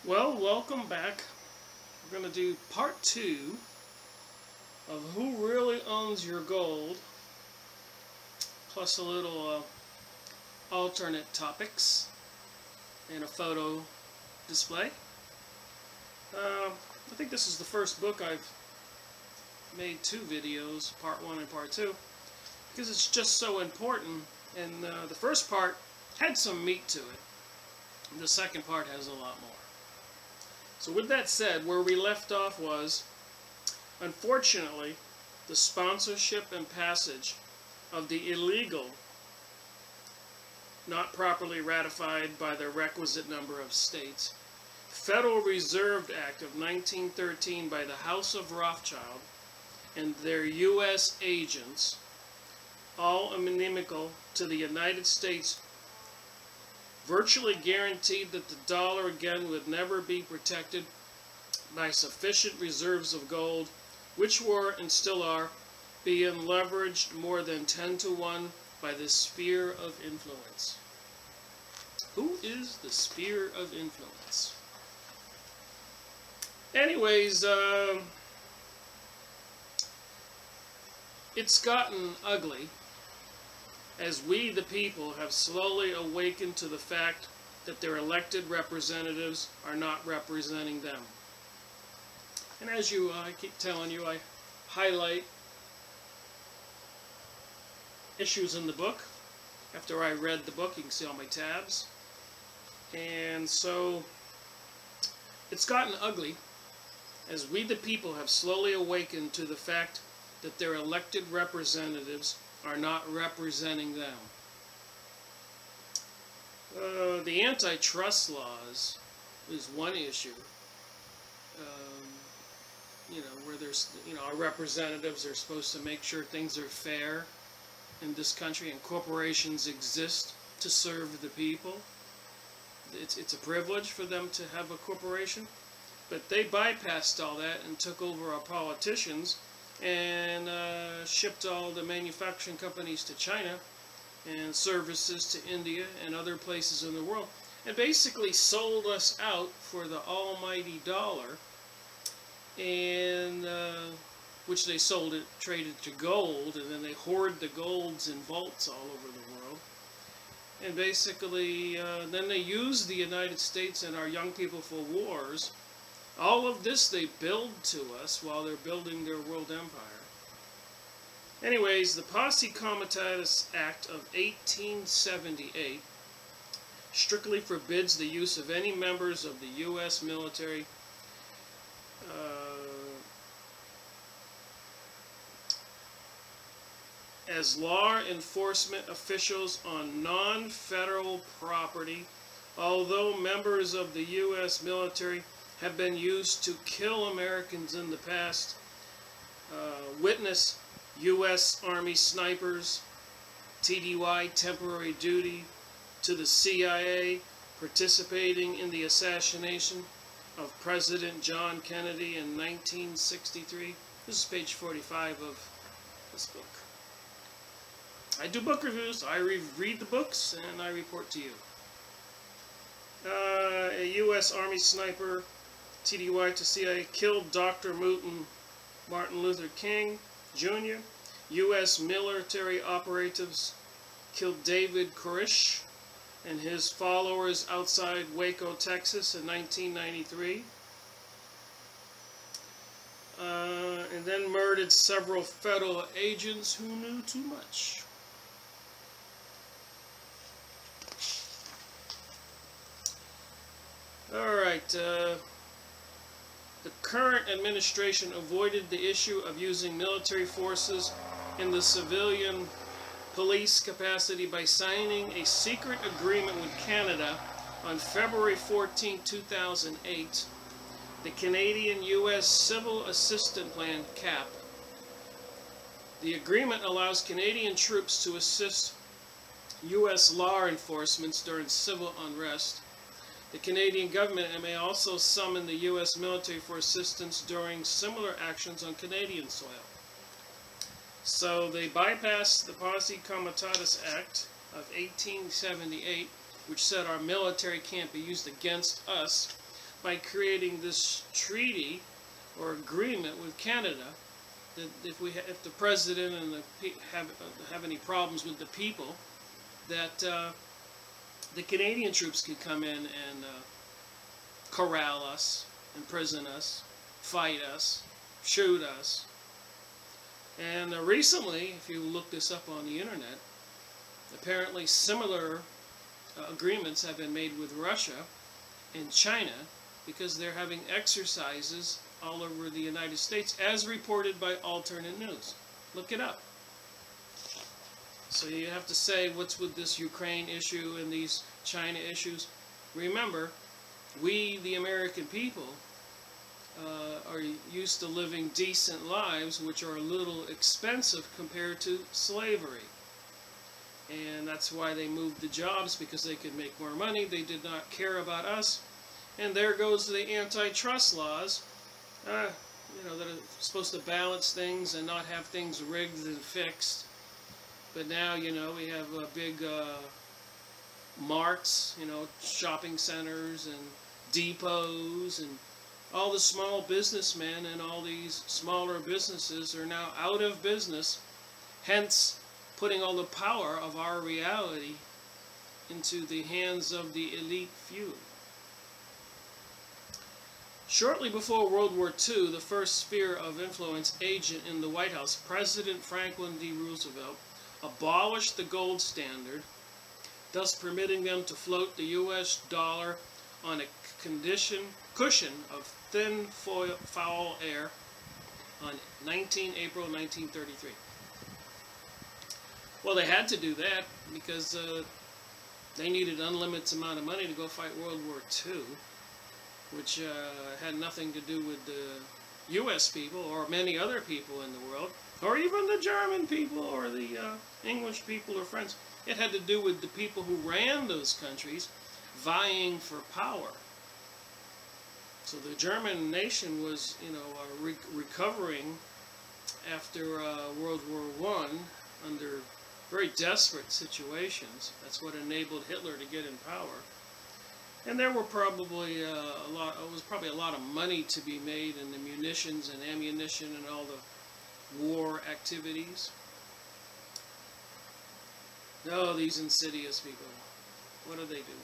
Well, welcome back. We're going to do part 2 of who really owns your gold, plus a little alternate topics and a photo display. I think this is the first book I've made 2 videos, part 1 and part 2, because it's just so important. And the first part had some meat to it. The second part has a lot more. So with that said, where we left off was, unfortunately, the sponsorship and passage of the illegal, not properly ratified by the requisite number of states, Federal Reserve Act of 1913 by the House of Rothschild and their U.S. agents, all inimical to the United States, virtually guaranteed that the dollar again would never be protected by sufficient reserves of gold, which were and still are being leveraged more than 10 to 1 by the sphere of influence. Who is the sphere of influence? Anyways, it's gotten ugly as we, the people, have slowly awakened to the fact that their elected representatives are not representing them. And as I keep telling you, I highlight issues in the book. After I read the book, you can see all my tabs. And so, it's gotten ugly as we, the people, have slowly awakened to the fact that their elected representatives are not representing them. The antitrust laws is one issue. Where there's, our representatives are supposed to make sure things are fair in this country, and corporations exist to serve the people. It's a privilege for them to have a corporation, but they bypassed all that and took over our politicians and shipped all the manufacturing companies to China and services to India and other places in the world, and basically sold us out for the almighty dollar, and which they traded to gold, and then they hoard the golds in vaults all over the world. And basically then they use the United States and our young people for wars. All of this they build to us while they're building their world empire. Anyways, the Posse Comitatus Act of 1878 strictly forbids the use of any members of the U.S. military as law enforcement officials on non-federal property, although members of the U.S. military have been used to kill Americans in the past. Witness U.S. Army snipers, TDY, temporary duty, to the CIA, participating in the assassination of President John Kennedy in 1963. This is page 45 of this book. I do book reviews. I read the books and I report to you. A U.S. Army sniper, TDY to CIA, killed Dr. Martin Luther King Jr. U.S. military operatives killed David Koresh and his followers outside Waco, Texas in 1993. And then murdered several federal agents who knew too much. Alright, the current administration avoided the issue of using military forces in the civilian police capacity by signing a secret agreement with Canada on February 14, 2008, the Canadian-U.S. Civil Assistance Plan, CAP. The agreement allows Canadian troops to assist U.S. law enforcement during civil unrest. The Canadian government may also summon the U.S. military for assistance during similar actions on Canadian soil. So they bypassed the Posse Comitatus Act of 1878, which said our military can't be used against us, by creating this treaty or agreement with Canada that if the president and the have any problems with the people, that the Canadian troops could come in and corral us, imprison us, fight us, shoot us. And recently, if you look this up on the internet, apparently similar agreements have been made with Russia and China, because they're having exercises all over the United States, as reported by alternate news. Look it up. So you have to say, what's with this Ukraine issue and these China issues? Remember, we, the American people, are used to living decent lives, which are a little expensive compared to slavery. And that's why they moved the jobs, because they could make more money. They did not care about us. And there goes the antitrust laws, you know, that are supposed to balance things and not have things rigged and fixed. But now, you know, we have big marts, you know, shopping centers and depots, and all the small businessmen and all these smaller businesses are now out of business, hence putting all the power of our reality into the hands of the elite few. Shortly before World War II, the first sphere of influence agent in the White House, President Franklin D. Roosevelt, abolished the gold standard, thus permitting them to float the U.S. dollar on a cushion of thin foul air on April 1933. Well, they had to do that because they needed an unlimited amount of money to go fight World War II, which had nothing to do with the U.S. people or many other people in the world, or even the German people or the English people or French. It had to do with the people who ran those countries vying for power. So the German nation was, you know, recovering after World War I under very desperate situations. That's what enabled Hitler to get in power. And there were probably it was probably a lot of money to be made in the munitions and ammunition and all the war activities. Oh, these insidious people. What do they do?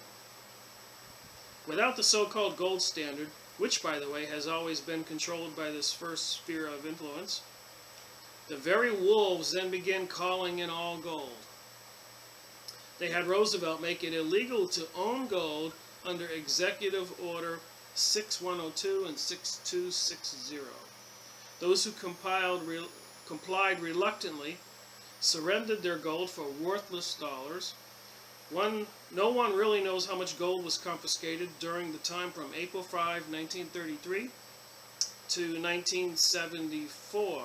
Without the so-called gold standard, which, by the way, has always been controlled by this first sphere of influence, the very wolves then began calling in all gold. They had Roosevelt make it illegal to own gold under Executive Order 6102 and 6260. Those who complied reluctantly surrendered their gold for worthless dollars. No one really knows how much gold was confiscated during the time from April 5, 1933 to 1974,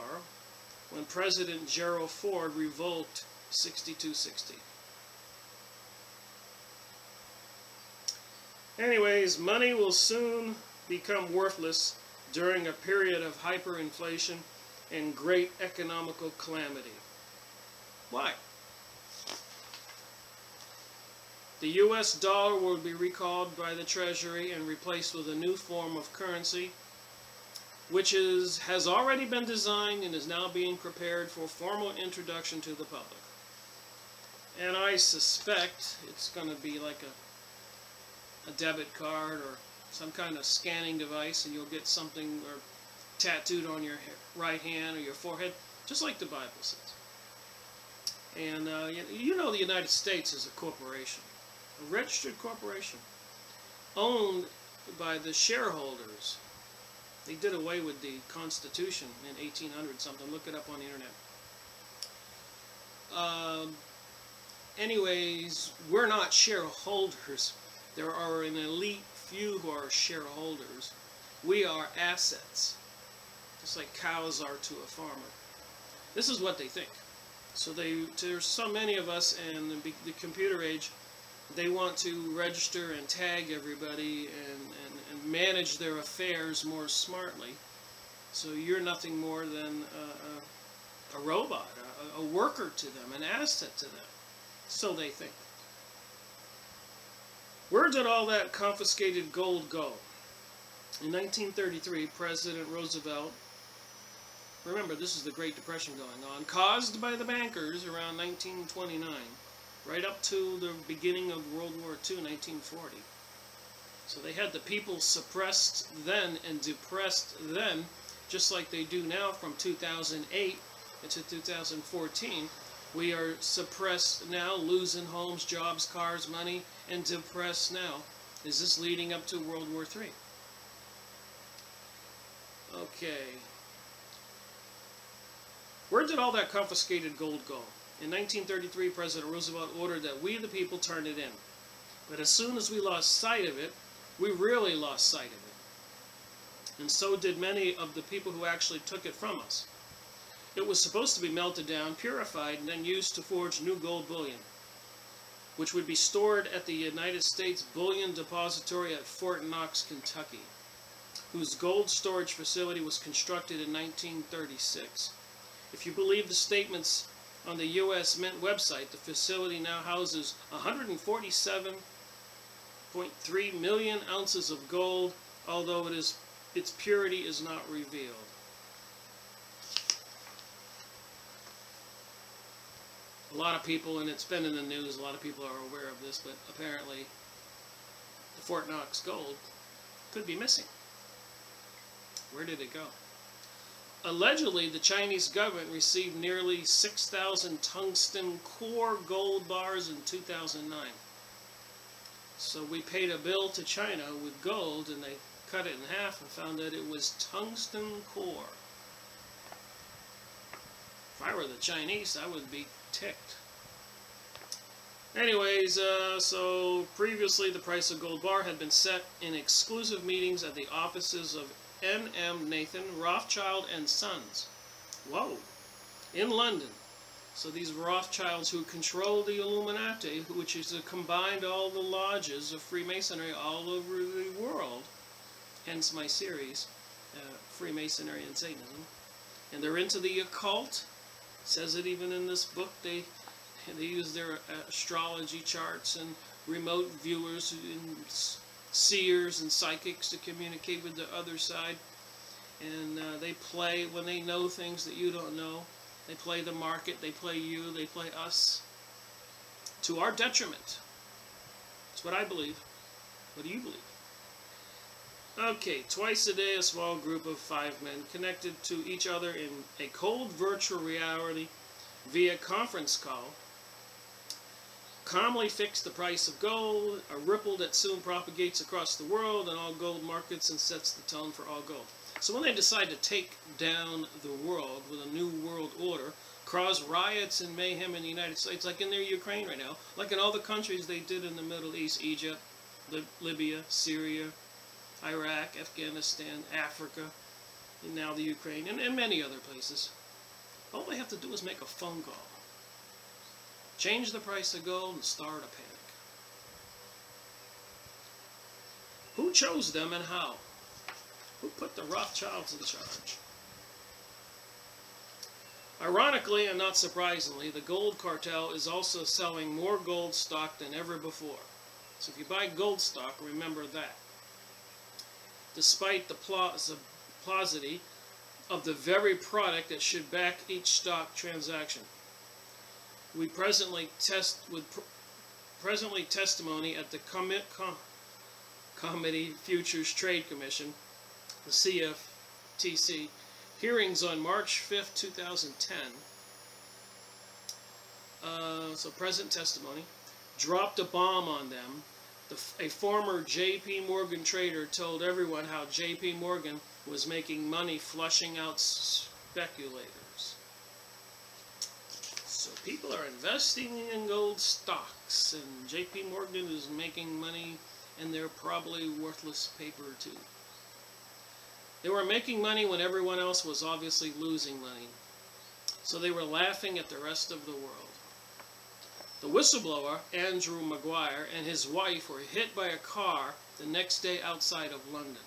when President Gerald Ford revoked 6260. Anyways, money will soon become worthless during a period of hyperinflation and great economical calamity. Why? The U.S. dollar will be recalled by the Treasury and replaced with a new form of currency, which has already been designed and is now being prepared for formal introduction to the public. And I suspect it's going to be like a debit card or some kind of scanning device, and you'll get something or tattooed on your right hand or your forehead, just like the Bible says. And you know the United States is a corporation, a registered corporation, owned by the shareholders. They did away with the Constitution in 1800 something. Look it up on the internet. Anyways, we're not shareholders. There are an elite few who are shareholders. We are assets, just like cows are to a farmer. This is what they think. So there's so many of us in the computer age, they want to register and tag everybody and manage their affairs more smartly. So you're nothing more than a robot, a worker to them, an asset to them. So they think. Where did all that confiscated gold go? In 1933, President Roosevelt, remember this is the Great Depression going on, caused by the bankers around 1929, right up to the beginning of World War II, 1940. So they had the people suppressed then and depressed then, just like they do now from 2008 to 2014. We are suppressed now, losing homes, jobs, cars, money, and depressed now. Is this leading up to World War III? Okay. Where did all that confiscated gold go? In 1933, President Roosevelt ordered that we, the people, turn it in. But as soon as we lost sight of it, we really lost sight of it. And so did many of the people who actually took it from us. It was supposed to be melted down, purified, and then used to forge new gold bullion, which would be stored at the United States Bullion Depository at Fort Knox, Kentucky, whose gold storage facility was constructed in 1936. If you believe the statements on the U.S. Mint website, the facility now houses 147.3 million ounces of gold, although its purity is not revealed. A lot of people, and it's been in the news, a lot of people are aware of this, but apparently the Fort Knox gold could be missing. Where did it go? Allegedly, the Chinese government received nearly 6,000 tungsten core gold bars in 2009. So we paid a bill to China with gold, and they cut it in half and found that it was tungsten core. If I were the Chinese, I would be ticked. Anyways, so previously the price of gold bar had been set in exclusive meetings at the offices of N.M. Nathan, Rothschild and Sons. Whoa! In London. So these Rothschilds who control the Illuminati, which is combined all the lodges of Freemasonry all over the world, hence my series, Freemasonry and Satanism. And they're into the occult. Says it even in this book. They use their astrology charts and remote viewers and seers and psychics to communicate with the other side. And they play, when they know things that you don't know, they play the market, they play you, they play us, to our detriment. That's what I believe. What do you believe? Okay, twice a day a small group of 5 men connected to each other in a cold virtual reality via conference call calmly fix the price of gold, a ripple that soon propagates across the world and all gold markets and sets the tone for all gold. So when they decide to take down the world with a new world order, cause riots and mayhem in the United States, like in their Ukraine right now, like in all the countries they did in the Middle East, Egypt, Libya, Syria, Iraq, Afghanistan, Africa, and now the Ukraine, and many other places. All they have to do is make a phone call. Change the price of gold and start a panic. Who chose them and how? Who put the Rothschilds in charge? Ironically and not surprisingly, the gold cartel is also selling more gold stock than ever before. So if you buy gold stock, remember that. Despite the plausity of the very product that should back each stock transaction. We presently testimony at the Committee Futures Trade Commission, the CFTC, hearings on March 5th, 2010. So present testimony, dropped a bomb on them. A former J.P. Morgan trader told everyone how J.P. Morgan was making money flushing out speculators. So people are investing in gold stocks, and J.P. Morgan is making money, and they're probably worthless paper too. They were making money when everyone else was obviously losing money. So they were laughing at the rest of the world. The whistleblower, Andrew Maguire, and his wife were hit by a car the next day outside of London.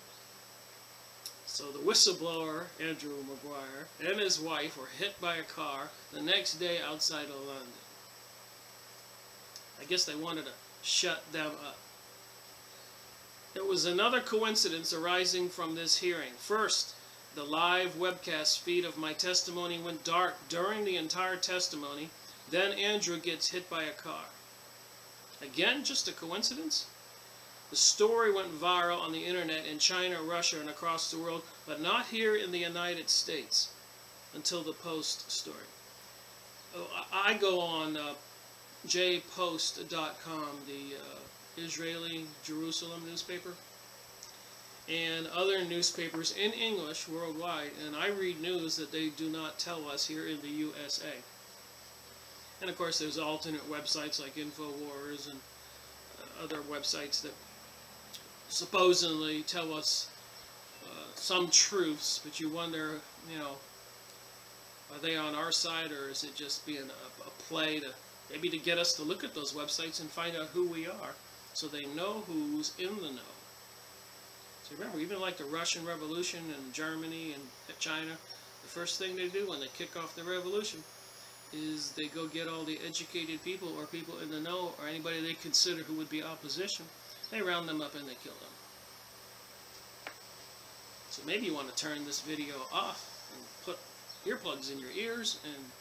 So the whistleblower, Andrew Maguire, and his wife were hit by a car the next day outside of London. I guess they wanted to shut them up. There was another coincidence arising from this hearing. First, the live webcast feed of my testimony went dark during the entire testimony. Then Andrew gets hit by a car. Again, just a coincidence? The story went viral on the internet in China, Russia, and across the world, but not here in the United States until the Post story. I go on jpost.com, the Israeli Jerusalem newspaper, and other newspapers in English worldwide, and I read news that they do not tell us here in the USA. And of course there's alternate websites like InfoWars and other websites that supposedly tell us some truths, but you wonder, you know, are they on our side, or is it just being a play to maybe to get us to look at those websites and find out who we are, so they know who's in the know. So remember, even like the Russian Revolution and Germany and China, the first thing they do when they kick off the revolution is they go get all the educated people or people in the know or anybody they consider who would be opposition. They round them up and they kill them. So maybe you want to turn this video off and put earplugs in your ears and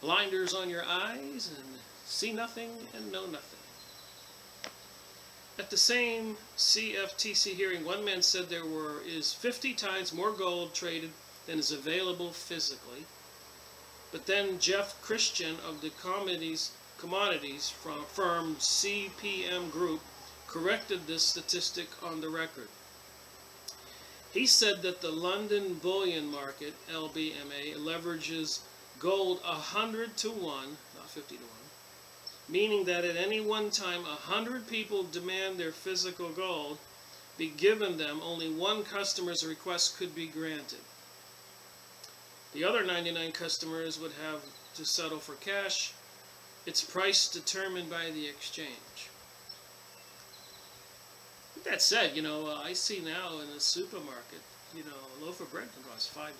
blinders on your eyes and see nothing and know nothing. At the same CFTC hearing, one man said there is 50 times more gold traded than is available physically. But then Jeff Christian of the commodities firm CPM Group corrected this statistic on the record. He said that the London bullion market, LBMA, leverages gold 100 to 1, not 50 to 1, meaning that at any one time 100 people demand their physical gold be given them, only one customer's request could be granted. The other 99 customers would have to settle for cash, its price determined by the exchange. With that said, you know, I see now in the supermarket, you know, a loaf of bread can cost $5.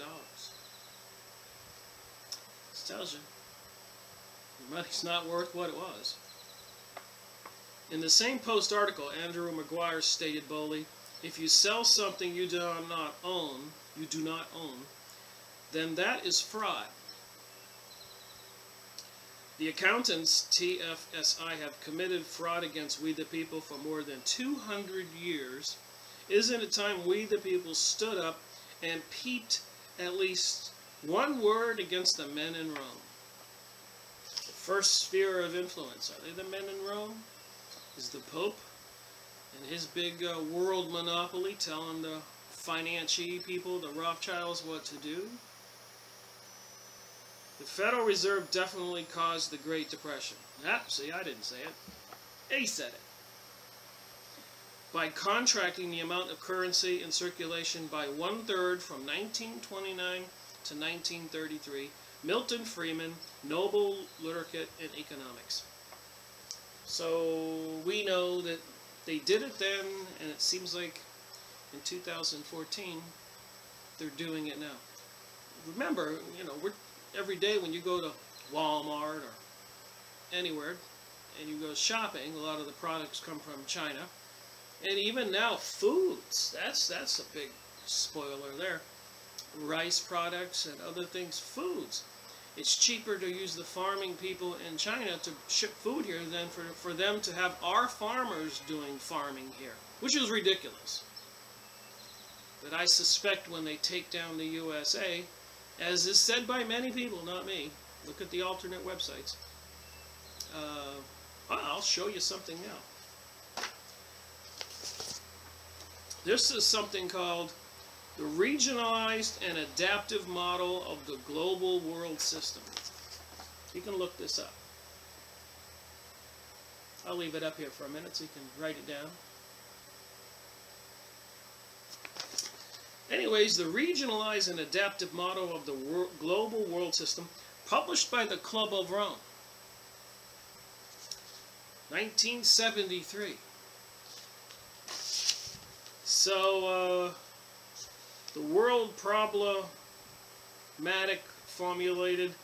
This tells you your money's not worth what it was. In the same Post article, Andrew McGuire stated boldly, if you sell something you do not own, then that is fraud. The accountants, TFSI, have committed fraud against we the people for more than 200 years. Isn't it time we the people stood up and peeped at least one word against the men in Rome? The first sphere of influence, are they the men in Rome? Is the Pope and his big world monopoly telling the financier people, the Rothschilds, what to do? The Federal Reserve definitely caused the Great Depression. See, I didn't say it. He said it. By contracting the amount of currency in circulation by 1/3 from 1929 to 1933, Milton Friedman, Nobel laureate in economics. So we know that they did it then, and it seems like in 2014 they're doing it now. Remember, you know, every day when you go to Walmart or anywhere and you go shopping, a lot of the products come from China. And even now, foods, that's a big spoiler there. Rice products and other things, foods. It's cheaper to use the farming people in China to ship food here than for them to have our farmers doing farming here, which is ridiculous. But I suspect when they take down the USA, as is said by many people, not me, look at the alternate websites, I'll show you something now. This is something called the regionalized and adaptive model of the global world system. You can look this up. I'll leave it up here for a minute so you can write it down. Anyways, the regionalized and adaptive model of the global world system, published by the Club of Rome, 1973. So, the world problematic formulated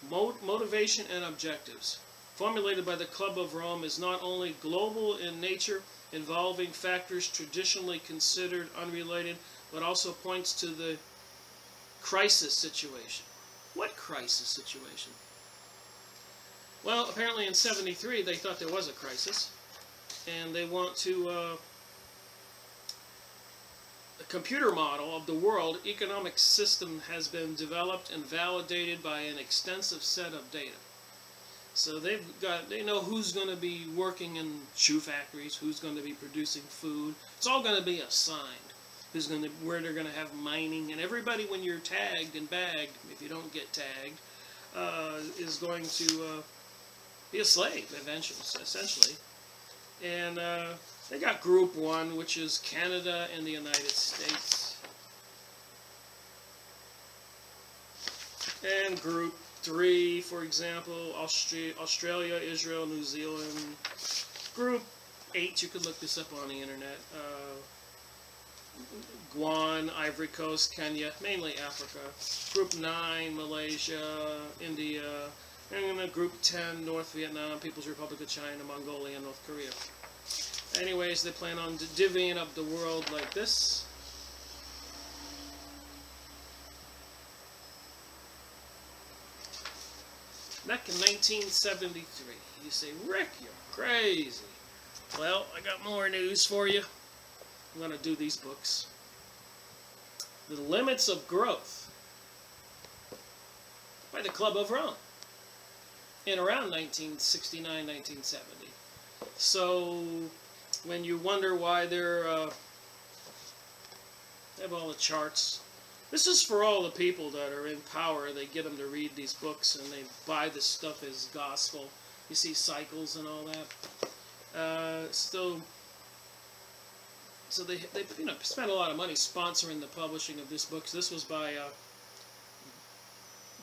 motivation and objectives. formulated by the Club of Rome is not only global in nature, involving factors traditionally considered unrelated, but also points to the crisis situation. What crisis situation? Well, apparently in 73 they thought there was a crisis, and they want to a computer model of the world economic system has been developed and validated by an extensive set of data. So they know who's going to be working in shoe factories, who's going to be producing food. It's all going to be assigned. Where they're going to have mining, and everybody, when you're tagged and bagged, if you don't get tagged, is going to be a slave eventually, essentially. And they got Group 1, which is Canada and the United States, and Group 3, for example, Australia, Israel, New Zealand. Group 8, you could look this up on the internet. Guam, Ivory Coast, Kenya, mainly Africa. Group 9, Malaysia, India. And then Group 10, North Vietnam, People's Republic of China, Mongolia, and North Korea. Anyways, they plan on divvying up the world like this. Back in 1973, you say, Rick, you're crazy. Well, I got more news for you. I'm going to do these books. The Limits of Growth by the Club of Rome in around 1969, 1970. So when you wonder why they have all the charts, this is for all the people that are in power. They get them to read these books and they buy this stuff as gospel. You see cycles and all that. So they spent a lot of money sponsoring the publishing of this book. This was by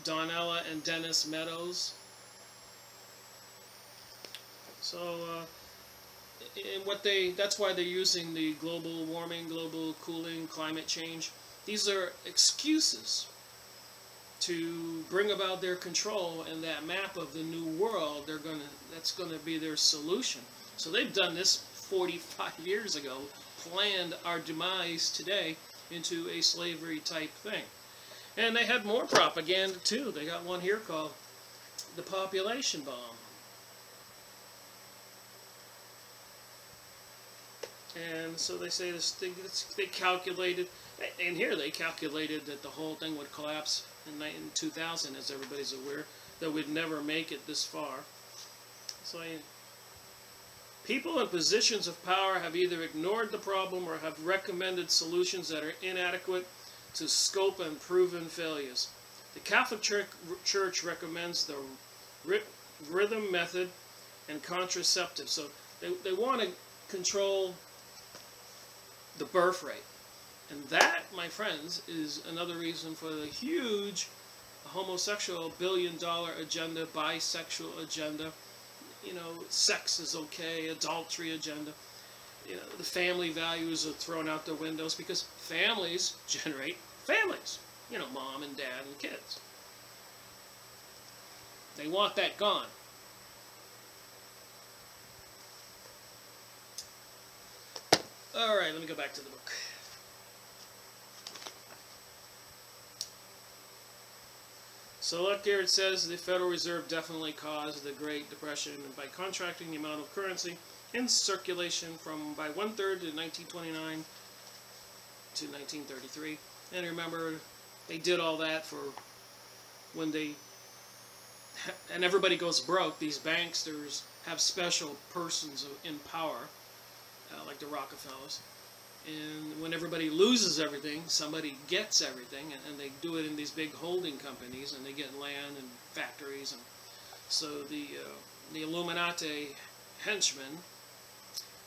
Donella and Dennis Meadows. So that's why they're using the global warming, global cooling, climate change. These are excuses to bring about their control, and that map of the new world, that's gonna be their solution. So they've done this 45 years ago, planned our demise today into a slavery type thing. And they had more propaganda too. They got one here called the population bomb. And so they say this thing, they calculated, and here they calculated that the whole thing would collapse in 2000, as everybody's aware, that we'd never make it this far. So people in positions of power have either ignored the problem or have recommended solutions that are inadequate to scope and proven failures. The Catholic Church recommends the rhythm method and contraceptive. So they want to control the birth rate. And that, my friends, is another reason for the huge homosexual billion-dollar agenda, bisexual agenda. You know, sex is okay, adultery agenda. You know, the family values are thrown out the windows because families generate families. You know, mom and dad and kids. They want that gone. Alright, let me go back to the book. So look here, it says the Federal Reserve definitely caused the Great Depression by contracting the amount of currency in circulation by 1/3 in 1929 to 1933. And remember, they did all that for when and everybody goes broke. These banksters have special persons in power, like the Rockefellers. And when everybody loses everything, somebody gets everything, and they do it in these big holding companies, and they get land and factories. And so the Illuminati henchmen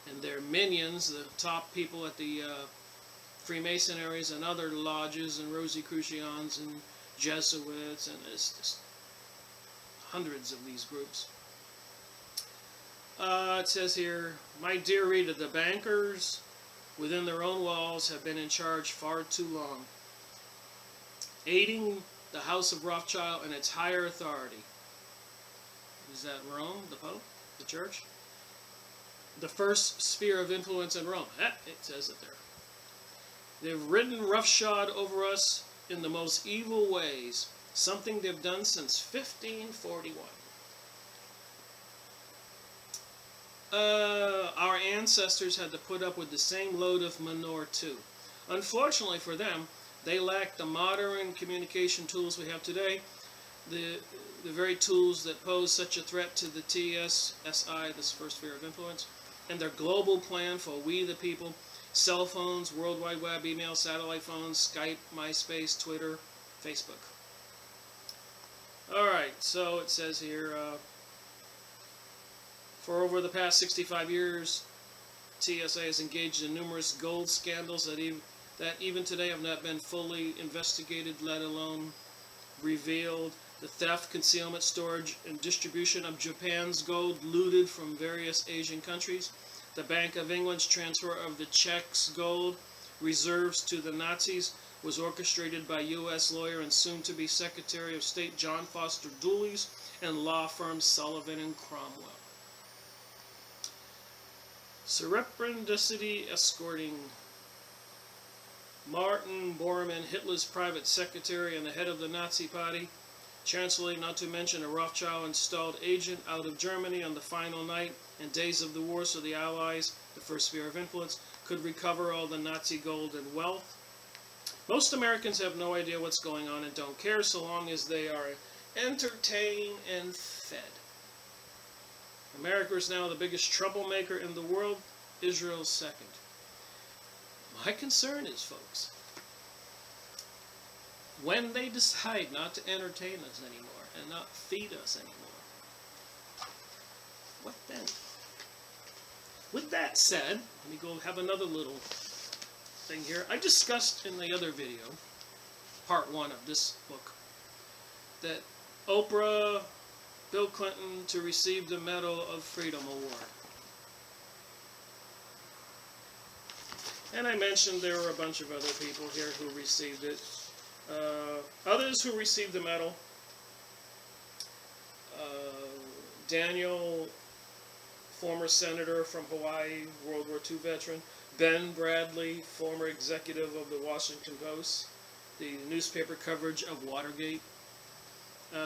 and their minions, the top people at the Freemasonries and other lodges and Rosicrucians and Jesuits, and it's just hundreds of these groups. It says here, my dear reader, the bankers within their own walls have been in charge far too long, aiding the House of Rothschild and its higher authority. Is that Rome, the Pope, the Church? The first sphere of influence in Rome. It says it there. They've ridden roughshod over us in the most evil ways, something they've done since 1541. Our ancestors had to put up with the same load of manure too. Unfortunately for them, they lacked the modern communication tools we have today, the very tools that pose such a threat to the TSSI, this first sphere of influence, and their global plan for we the people, cell phones, World Wide Web, email, satellite phones, Skype, MySpace, Twitter, Facebook. Alright, so it says here, for over the past 65 years, TSA has engaged in numerous gold scandals that even today have not been fully investigated, let alone revealed. The theft, concealment, storage, and distribution of Japan's gold looted from various Asian countries. The Bank of England's transfer of the Czech's gold reserves to the Nazis was orchestrated by U.S. lawyer and soon-to-be Secretary of State John Foster Dulles and law firm Sullivan and Cromwell. Surreptitiously escorting Martin Bormann, Hitler's private secretary and the head of the Nazi Party, Chancellor, not to mention a Rothschild installed agent out of Germany on the final night and days of the war, so the Allies, the first sphere of influence, could recover all the Nazi gold and wealth. Most Americans have no idea what's going on and don't care so long as they are entertained and fed. America is now the biggest troublemaker in the world, Israel's second. My concern is, folks, when they decide not to entertain us anymore and not feed us anymore, what then? With that said, let me go have another little thing here. I discussed in the other video, part 1 of this book, that Oprah, Bill Clinton to receive the Medal of Freedom Award. And I mentioned there were a bunch of other people here who received it. Others who received the medal, Daniel, former senator from Hawaii, World War II veteran, Ben Bradley, former executive of the Washington Post, the newspaper coverage of Watergate,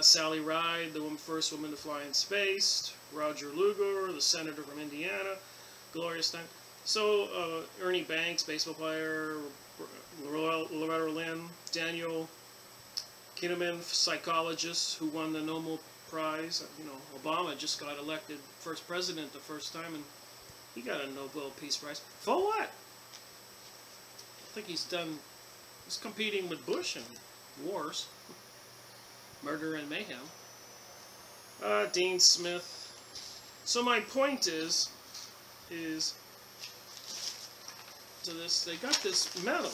Sally Ride, the first woman to fly in space, Roger Lugar, the senator from Indiana, Gloria Steinem. So, Ernie Banks, baseball player, Loretta Lynn, Daniel Kahneman, psychologist who won the Nobel Prize. You know, Obama just got elected first president the first time, and he got a Nobel Peace Prize. For what? I think he's competing with Bush in wars, murder and mayhem. Dean Smith. So my point is to this, they got this medal.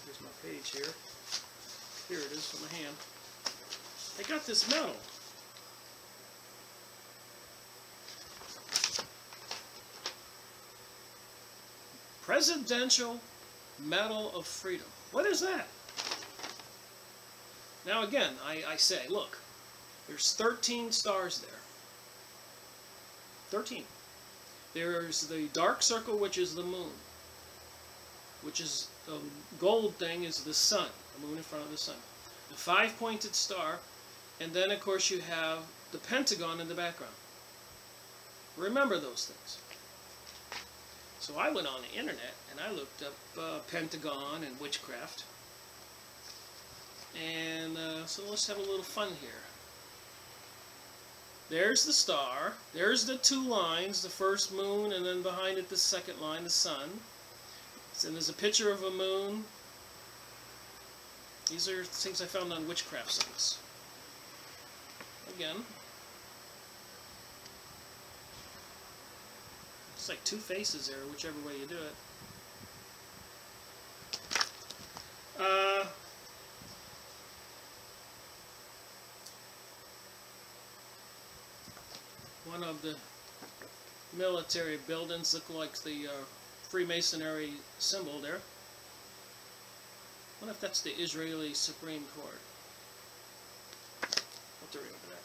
Here's my page here. Here it is from my hand. They got this medal. Presidential Medal of Freedom. What is that? Now again, I say, look, there's 13 stars there. 13. There's the dark circle, which is the moon. Which is, the gold thing is the sun. The moon in front of the sun. The 5-pointed star. And then, of course, you have the pentagon in the background. Remember those things. So I went on the internet and I looked up Pentagon and witchcraft. And so let's have a little fun here. There's the star. There's the 2 lines, the first moon, and then behind it the second line, the sun. And there's a picture of a moon. These are things I found on witchcraft sites. Again. It's like 2 faces there, whichever way you do it. One of the military buildings look like the Freemasonry symbol there. I wonder if that's the Israeli Supreme Court. I'll have to remember that.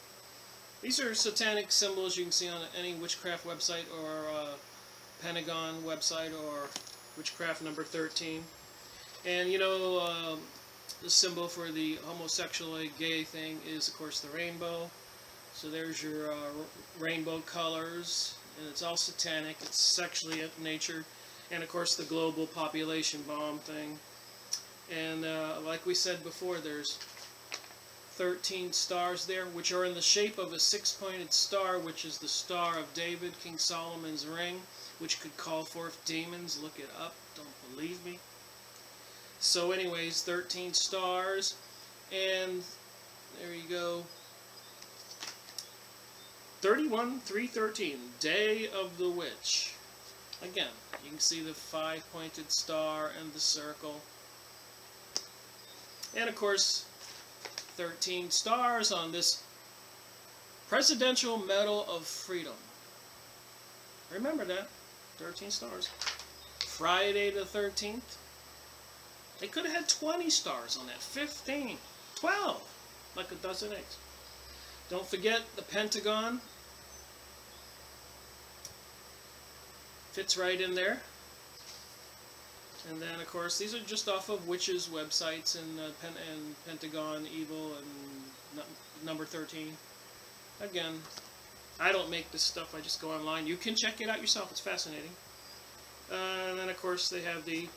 These are satanic symbols you can see on any witchcraft website or Pentagon website or witchcraft number 13. And you know, the symbol for the homosexual gay thing is, of course, the rainbow. So there's your rainbow colors, and it's all satanic. It's sexually in nature. And of course, the global population bomb thing. And like we said before, there's 13 stars there, which are in the shape of a six-pointed star, which is the Star of David, King Solomon's ring, which could call forth demons. Look it up. Don't believe me. So anyways, 13 stars. And there you go. 31-313, Day of the Witch. Again, you can see the five-pointed star and the circle. And of course, 13 stars on this Presidential Medal of Freedom. Remember that. 13 stars. Friday the 13th. They could have had 20 stars on that. 15. 12. Like a dozen eggs. Don't forget the Pentagon. Fits right in there. And then, of course, these are just off of witches' websites and Pentagon Evil and number 13. Again, I don't make this stuff. I just go online. You can check it out yourself. It's fascinating. And then, of course, they have the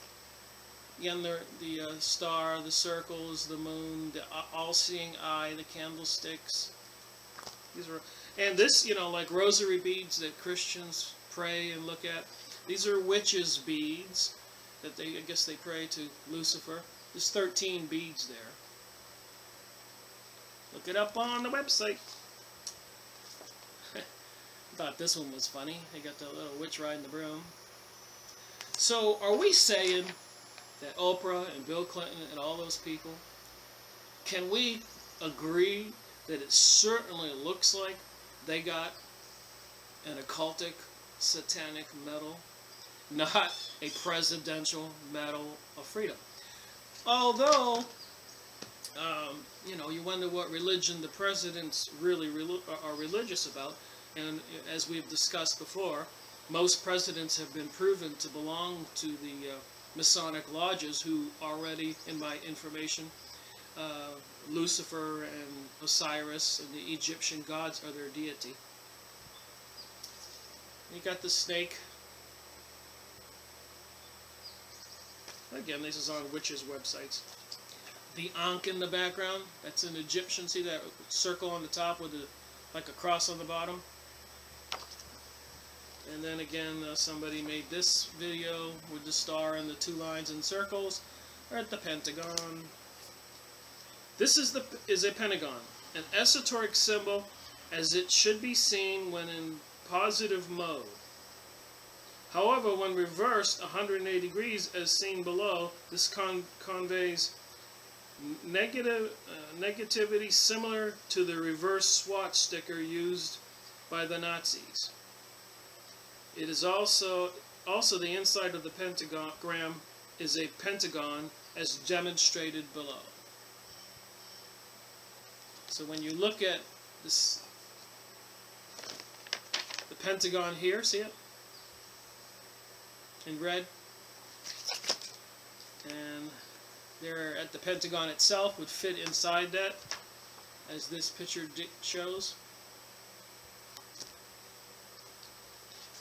star, the circles, the moon, the all-seeing eye, the candlesticks. These are, and this, you know, like rosary beads that Christians pray and look at. These are witches' beads that I guess they pray to Lucifer. There's 13 beads there. Look it up on the website. I thought this one was funny. They got the little witch riding the broom. So, are we saying that Oprah and Bill Clinton and all those people, can we agree that it certainly looks like they got an occultic satanic medal, not a presidential medal of freedom? Although, you know, you wonder what religion the presidents really are religious about. And as we've discussed before, most presidents have been proven to belong to the Masonic lodges, who already, in my information, Lucifer and Osiris and the Egyptian gods are their deity. You got the snake. Again, this is on witches' websites. The Ankh in the background, that's an Egyptian. See that circle on the top with like a cross on the bottom? And then again, somebody made this video with the star and the two lines and circles. Or at the Pentagon. This is a pentagon, an esoteric symbol as it should be seen when in positive mode. However, when reversed 180 degrees as seen below, this conveys negativity similar to the reverse SWAT sticker used by the Nazis. It is also the inside of the pentagram is a pentagon as demonstrated below. So when you look at this, the pentagon here, see it? In red. And there at the pentagon itself would fit inside that, as this picture shows.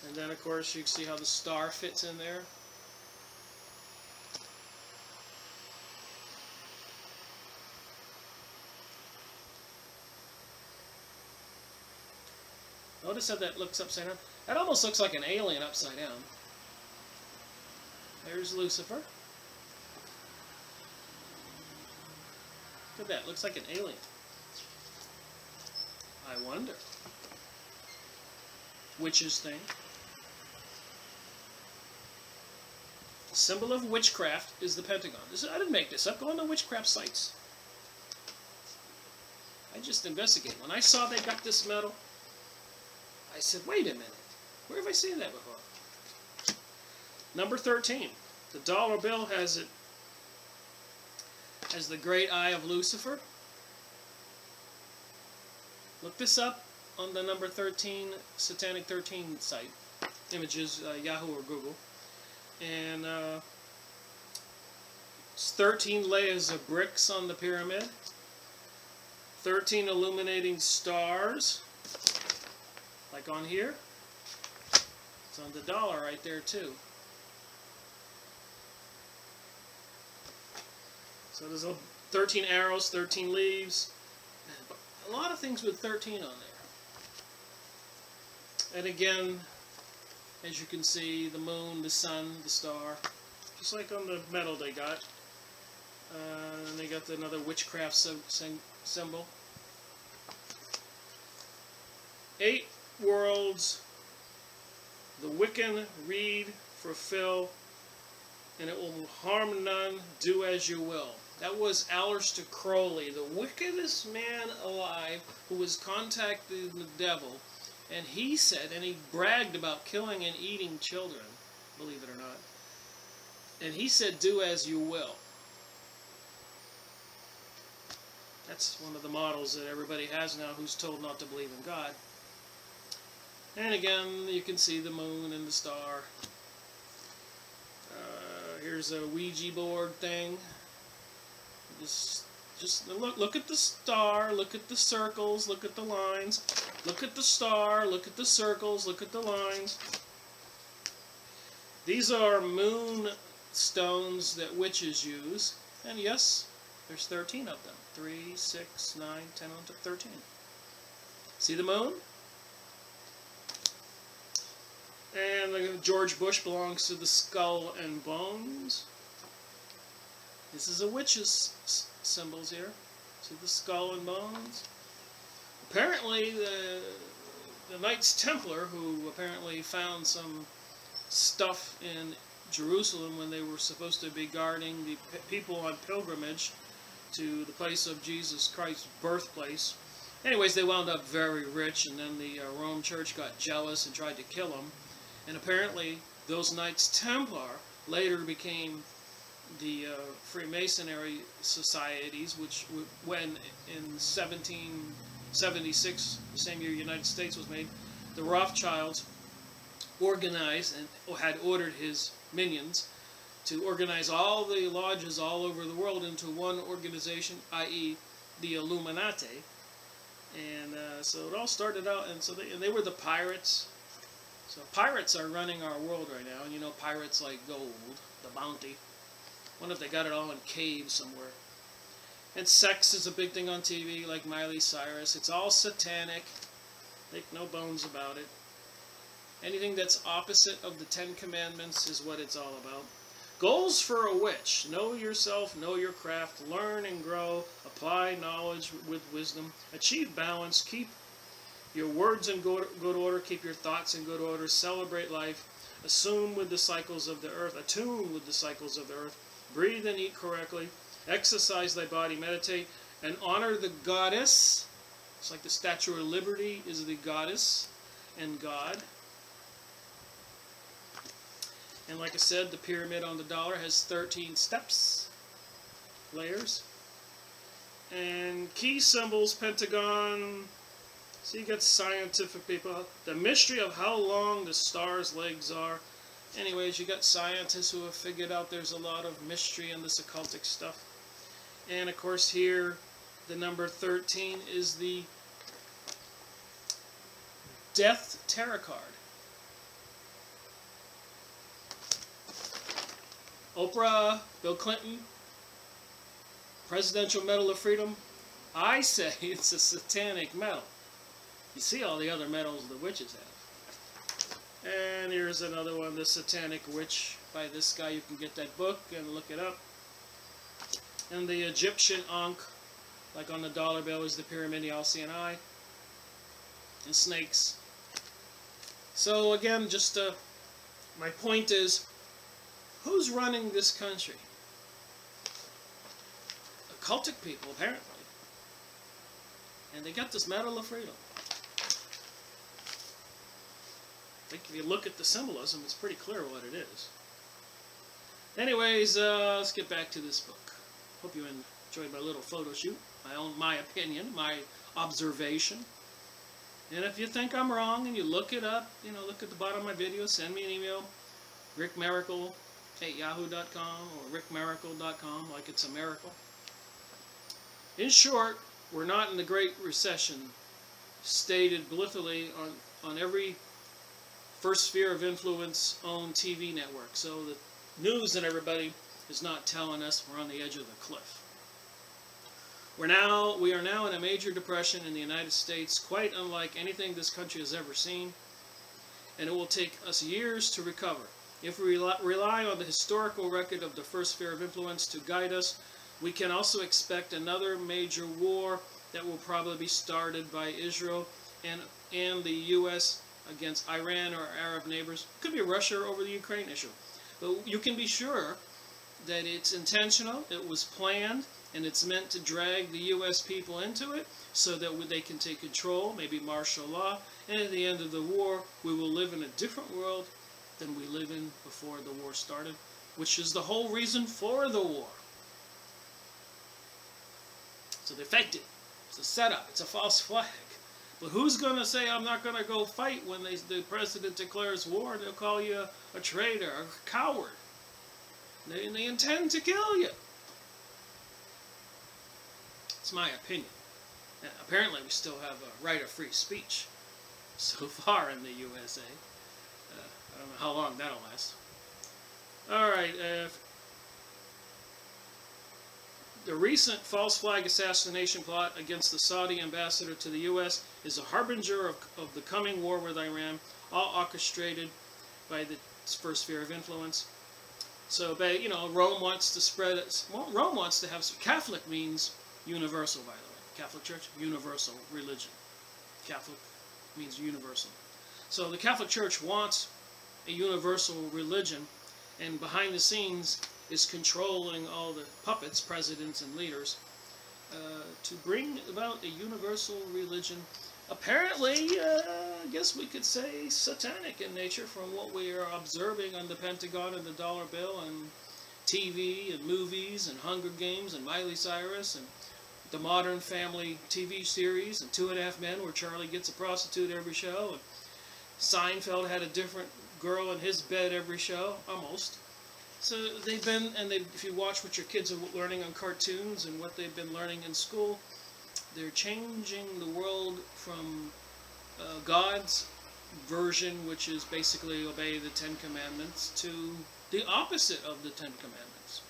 And then, of course, you can see how the star fits in there. Notice how that looks upside down? That almost looks like an alien upside down. There's Lucifer. Look at that. Looks like an alien. I wonder. Witches thing. The symbol of witchcraft is the pentagon. I didn't make this up. Go on the witchcraft sites. I just investigated. When I saw they got this medal, I said, wait a minute. Where have I seen that before? Number 13. The dollar bill has the great eye of Lucifer. Look this up on the number 13, Satanic 13 site. Images, Yahoo or Google. And it's 13 layers of bricks on the pyramid. 13 illuminating stars. Like on here. It's on the dollar right there too. So there's 13 arrows, 13 leaves. A lot of things with 13 on there. And again, as you can see, the moon, the sun, the star. Just like on the medal they got. And they got another witchcraft symbol. 8 worlds. The Wiccan read, fulfill, and it will harm none, do as you will. That was Aleister Crowley, the wickedest man alive, who was contacting the devil, and he said, and he bragged about killing and eating children, believe it or not, and he said, do as you will. That's one of the models that everybody has now who's told not to believe in God. And again, you can see the moon and the star. Here's a Ouija board thing. Just look at the star, look at the circles, look at the lines. Look at the star, look at the circles, look at the lines. These are moon stones that witches use. And yes, there's 13 of them. 3, 6, 9, 10, 13. See the moon? And George Bush belongs to the skull and bones. This is a witch's symbols here. See the skull and bones? Apparently, the Knights Templar, who apparently found some stuff in Jerusalem when they were supposed to be guarding the people on pilgrimage to the place of Jesus Christ's birthplace. Anyways, they wound up very rich, and then the Rome Church got jealous and tried to kill them. And apparently, those Knights Templar later became the Freemasonry societies, which when in 1776, the same year the United States was made, the Rothschilds organized and had ordered his minions to organize all the lodges all over the world into one organization, i.e. the Illuminati. And so it all started out, and so they were the pirates. So pirates are running our world right now, and you know pirates like gold, the bounty. I wonder if they got it all in caves somewhere. And sex is a big thing on TV, like Miley Cyrus. It's all satanic. Make no bones about it. Anything that's opposite of the 10 Commandments is what it's all about. Goals for a witch. Know yourself, know your craft, learn and grow, apply knowledge with wisdom, achieve balance, keep your words in good order, keep your thoughts in good order, celebrate life, attune with the cycles of the earth, breathe and eat correctly, exercise thy body, meditate, and honor the goddess. It's like the Statue of Liberty is the goddess and God. And like I said, the pyramid on the dollar has 13 steps, layers. And key symbols, pentagon. So you got scientific people. The mystery of how long the star's legs are. Anyways, you got scientists who have figured out there's a lot of mystery in this occultic stuff. And of course here, the number 13 is the Death Tarot card. Oprah, Bill Clinton, Presidential Medal of Freedom. I say it's a satanic medal. You see all the other medals the witches have. And here's another one, The Satanic Witch, by this guy. You can get that book and look it up. And the Egyptian Ankh, like on the dollar bill, is the pyramid, the LCNI. And snakes. So again, just my point is, who's running this country? Occultic people, apparently. And they got this Medal of Freedom. I think if you look at the symbolism, it's pretty clear what it is. Anyways, let's get back to this book. Hope you enjoyed my little photo shoot. My opinion, my observation. And if you think I'm wrong and you look it up, look at the bottom of my video, send me an email, rickmiracle@yahoo.com or rickmiracle.com, like it's a miracle. In short, we're not in the Great Recession, stated literally on every first sphere of influence owned TV network. So the news and everybody is not telling us we're on the edge of the cliff. We are now in a major depression in the United States, quite unlike anything this country has ever seen, and it will take us years to recover. If we rely on the historical record of the first sphere of influence to guide us, we can also expect another major war that will probably be started by Israel and the U.S. against Iran or Arab neighbors. It could be Russia over the Ukraine issue. But you can be sure that it's intentional, it was planned, and it's meant to drag the U.S. people into it so that they can take control, maybe martial law, and at the end of the war, we will live in a different world than we live in before the war started, which is the whole reason for the war. So they faked it. It's a setup. It's a false flag. But who's going to say, I'm not going to go fight when the president declares war? They'll call you a traitor, a coward. They intend to kill you. It's my opinion. And apparently we still have a right of free speech so far in the USA. I don't know how long that'll last. Alright, the recent false flag assassination plot against the Saudi ambassador to the U.S. is a harbinger of the coming war with Iran, all orchestrated by the first sphere of influence. So, Rome wants to spread it. Well, Rome wants to have. Catholic means universal, by the way. Catholic Church, universal religion. Catholic means universal. So the Catholic Church wants a universal religion, and behind the scenes is controlling all the puppets, presidents and leaders, to bring about a universal religion. Apparently, I guess we could say satanic in nature from what we are observing on the Pentagon and the dollar bill and TV and movies and Hunger Games and Miley Cyrus and the Modern Family TV series and 2.5 Men where Charlie gets a prostitute every show, and Seinfeld had a different girl in his bed every show, almost. So they've been, and if you watch what your kids are learning on cartoons and what they've been learning in school, they're changing the world from God's version, which is basically obey the Ten Commandments, to the opposite of the Ten Commandments.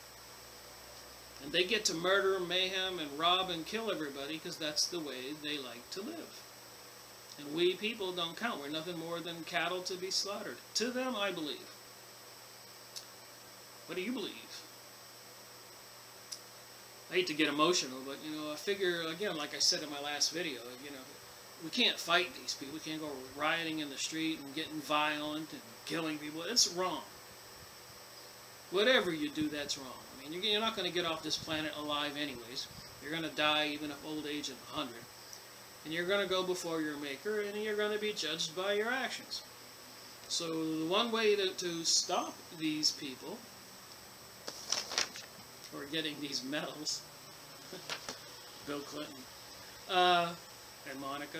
And they get to murder, mayhem, and rob and kill everybody because that's the way they like to live. And we people don't count. We're nothing more than cattle to be slaughtered. To them, I believe. What do you believe? I hate to get emotional, but, I figure, again, like I said in my last video, we can't fight these people. We can't go rioting in the street and getting violent and killing people. It's wrong. Whatever you do, that's wrong. I mean, you're not going to get off this planet alive anyways. You're going to die even at old age of 100. And you're going to go before your Maker, and you're going to be judged by your actions. So the one way to stop these people, or getting these medals, Bill Clinton, and Monica,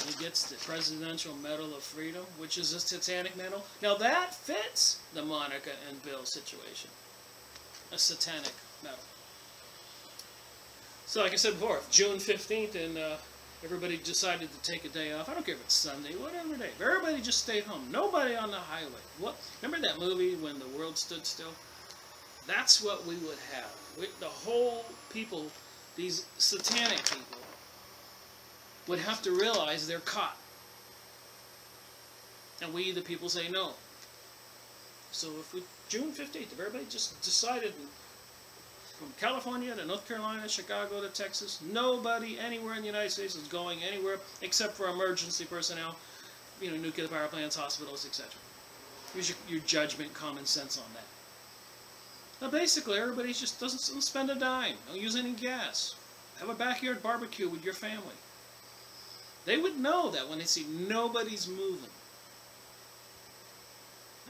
he gets the Presidential Medal of Freedom, which is a satanic medal. Now that fits the Monica and Bill situation. A satanic medal. So like I said before, June 15th, and everybody decided to take a day off. I don't care if it's Sunday, whatever day. Everybody just stayed home. Nobody on the highway. What? Remember that movie When the World Stood Still? That's what we would have. The whole people, these satanic people, would have to realize they're caught. And we, the people, say no. So if June 15th, if everybody just decided from California to North Carolina, Chicago to Texas, nobody anywhere in the United States is going anywhere except for emergency personnel, nuclear power plants, hospitals, etc. Use your judgment, common sense on that. Now basically, everybody just doesn't spend a dime. Don't use any gas. Have a backyard barbecue with your family. They would know that when they see nobody's moving.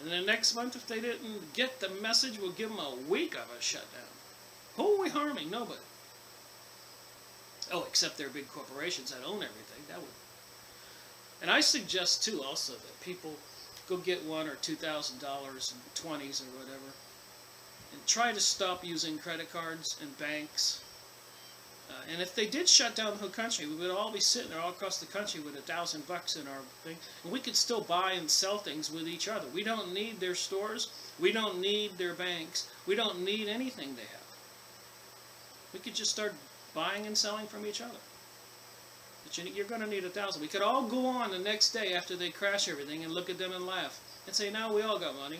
And then next month, if they didn't get the message, we'll give them a week of a shutdown. Who are we harming? Nobody. Oh, except they're big corporations that own everything. That would. And I suggest too, also, that people go get $1,000 or $2,000 in 20s or whatever, and try to stop using credit cards and banks. And if they did shut down the whole country, we would all be sitting there all across the country with $1,000 in our thing, and we could still buy and sell things with each other. We don't need their stores. We don't need their banks. We don't need anything they have. We could just start buying and selling from each other. But you're going to need 1,000. We could all go on the next day after they crash everything and look at them and laugh and say, now we all got money.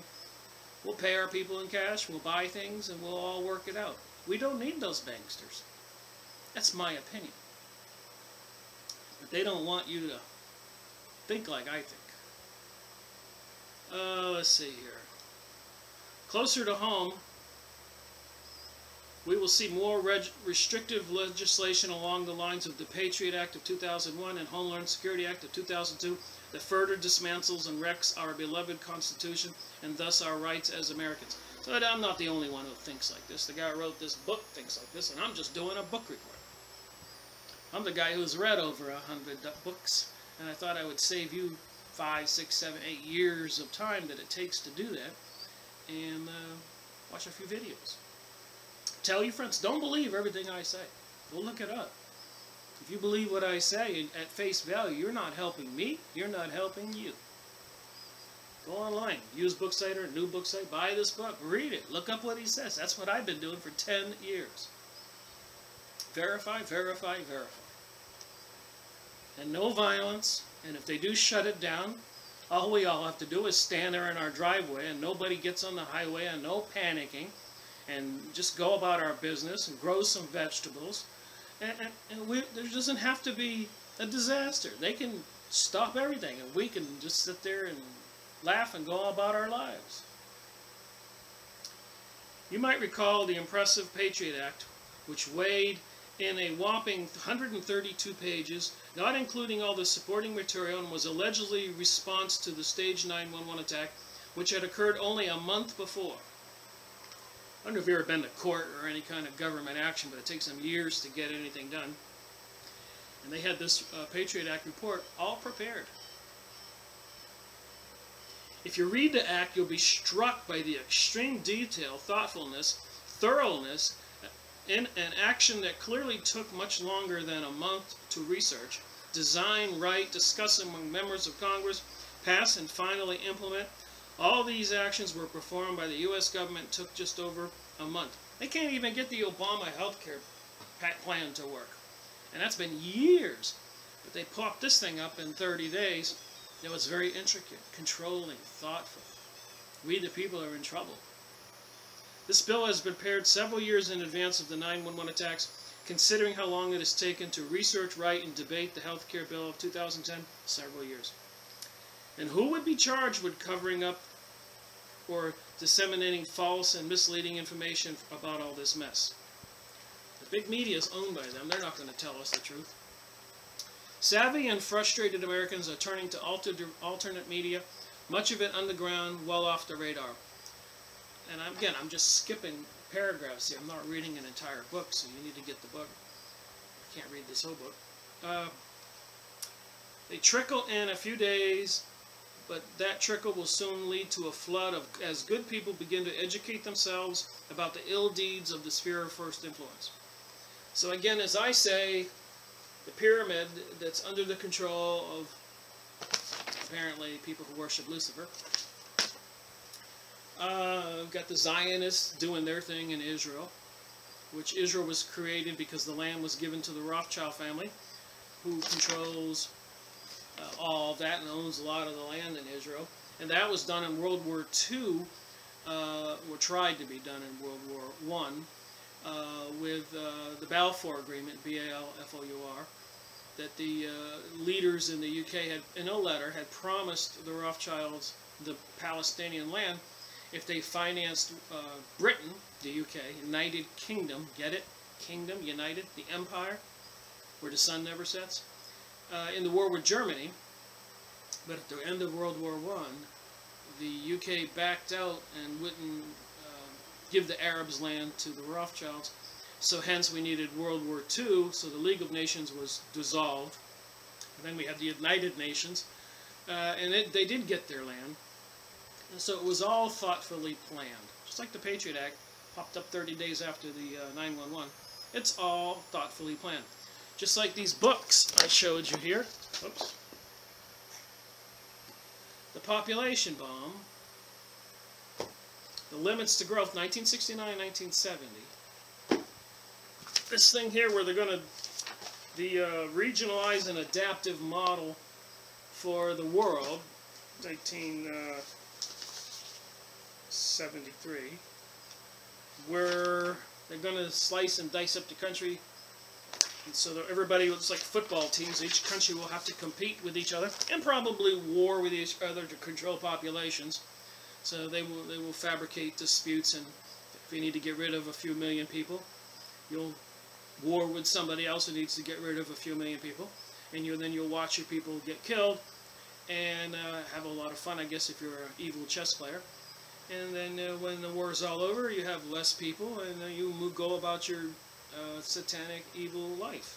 We'll pay our people in cash, we'll buy things, and we'll all work it out. We don't need those banksters. That's my opinion. But they don't want you to think like I think. Let's see here. Closer to home, we will see more restrictive legislation along the lines of the Patriot Act of 2001 and Homeland Security Act of 2002 that further dismantles and wrecks our beloved Constitution and thus our rights as Americans. So I'm not the only one who thinks like this. The guy who wrote this book thinks like this, and I'm just doing a book report. I'm the guy who's read over 100 books, and I thought I would save you 5, 6, 7, 8 years of time that it takes to do that, and watch a few videos. Tell your friends. Don't believe everything I say. Go look it up. If you believe what I say at face value, you're not helping me. You're not helping you. Go online. Use Bookcider, new book site. Buy this book. Read it. Look up what he says. That's what I've been doing for 10 years. Verify, verify, verify. And no violence. And if they do shut it down, all we all have to do is stand there in our driveway and nobody gets on the highway and no panicking. And just go about our business and grow some vegetables. And there doesn't have to be a disaster. They can stop everything and we can just sit there and laugh and go about our lives. You might recall the impressive Patriot Act, which weighed in a whopping 132 pages, not including all the supporting material, and was allegedly response to the Stage 911 attack, which had occurred only a month before. I don't know if you've ever been to court or any kind of government action, but it takes them years to get anything done. And they had this Patriot Act report all prepared. If you read the Act, you'll be struck by the extreme detail, thoughtfulness, thoroughness, in an action that clearly took much longer than a month to research, design, write, discuss among members of Congress, pass, and finally implement. All these actions were performed by the U.S. government, took just over a month. They can't even get the Obama healthcare plan to work. And that's been years. But they popped this thing up in 30 days. It was very intricate, controlling, thoughtful. We, the people, are in trouble. This bill has been prepared several years in advance of the 9/11 attacks, considering how long it has taken to research, write, and debate the healthcare bill of 2010, several years. And who would be charged with covering up or disseminating false and misleading information about all this mess? The big media is owned by them. They're not going to tell us the truth. Savvy and frustrated Americans are turning to alternate media, much of it underground, well off the radar. And again, I'm just skipping paragraphs here. I'm not reading an entire book, so you need to get the book. I can't read this whole book. They trickle in a few days, but that trickle will soon lead to a flood of as good people begin to educate themselves about the ill deeds of the sphere of first influence. So again, as I say, the pyramid that's under the control of apparently people who worship Lucifer. We've got the Zionists doing their thing in Israel, which Israel was created because the land was given to the Rothschild family, who controls all of that and owns a lot of the land in Israel. And that was done in World War II, or tried to be done in World War I, with the Balfour Agreement, B-A-L-F-O-U-R, that the leaders in the UK had, in a letter, had promised the Rothschilds the Palestinian land if they financed Britain, the UK, United Kingdom, get it? Kingdom, United, the Empire, where the sun never sets, in the war with Germany. But at the end of World War I, the UK backed out and wouldn't give the Arabs land to the Rothschilds. So hence we needed World War II, so the League of Nations was dissolved. And then we had the United Nations, and they did get their land. And so it was all thoughtfully planned. Just like the Patriot Act popped up 30 days after the 9/11. It's all thoughtfully planned. Just like these books I showed you here. Oops. The Population Bomb, The Limits to Growth, 1969-1970. This thing here where they're going to regionalize an adaptive model for the world, 1973, where they're going to slice and dice up the country. And so that everybody, it's like football teams, each country will have to compete with each other and probably war with each other to control populations. So they will fabricate disputes, and if you need to get rid of a few million people, you'll war with somebody else who needs to get rid of a few million people, and then you'll watch your people get killed and have a lot of fun, I guess, if you're an evil chess player. And then when the war is all over, you have less people, and you go about your satanic evil life.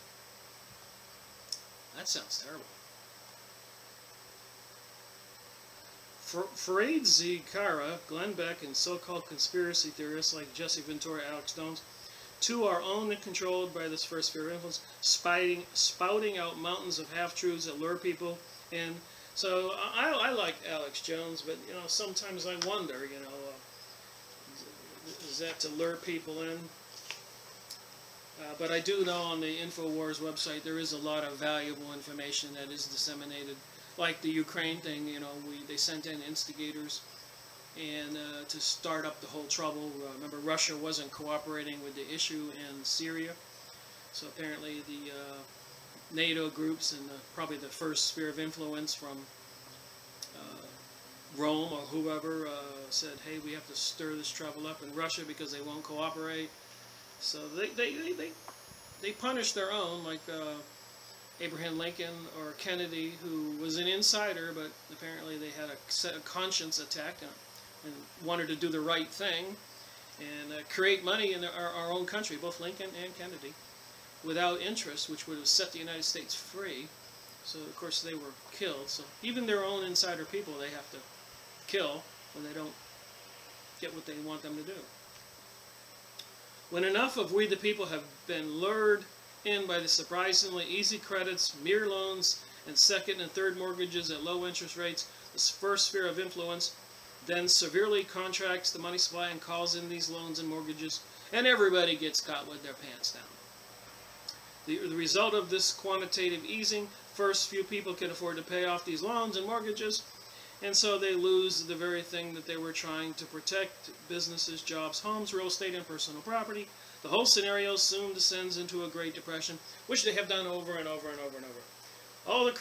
That sounds terrible. Fareed Zakaria, Glenn Beck, and so-called conspiracy theorists like Jesse Ventura, Alex Jones, too, are owned and controlled by this first sphere of influence, spouting out mountains of half-truths that lure people in. So I like Alex Jones, but sometimes I wonder, is that to lure people in? But I do know on the InfoWars website there is a lot of valuable information that is disseminated, like the Ukraine thing. They sent in instigators and to start up the whole trouble. Remember, Russia wasn't cooperating with the issue in Syria, so apparently the NATO groups and probably the first sphere of influence from Rome or whoever said, hey, we have to stir this trouble up in Russia because they won't cooperate. So they punished their own, like Abraham Lincoln or Kennedy, who was an insider, but apparently they had a conscience attack and wanted to do the right thing and create money in our own country, both Lincoln and Kennedy, without interest, which would have set the United States free. So, of course, they were killed. So even their own insider people, they have to kill when they don't get what they want them to do. When enough of we the people have been lured in by the surprisingly easy credits, mere loans, and second and third mortgages at low interest rates, this first sphere of influence then severely contracts the money supply and calls in these loans and mortgages, and everybody gets caught with their pants down. The result of this quantitative easing, first few people can afford to pay off these loans and mortgages, and so they lose the very thing that they were trying to protect: businesses, jobs, homes, real estate, and personal property. The whole scenario soon descends into a Great Depression, which they have done over and over and over and over. All the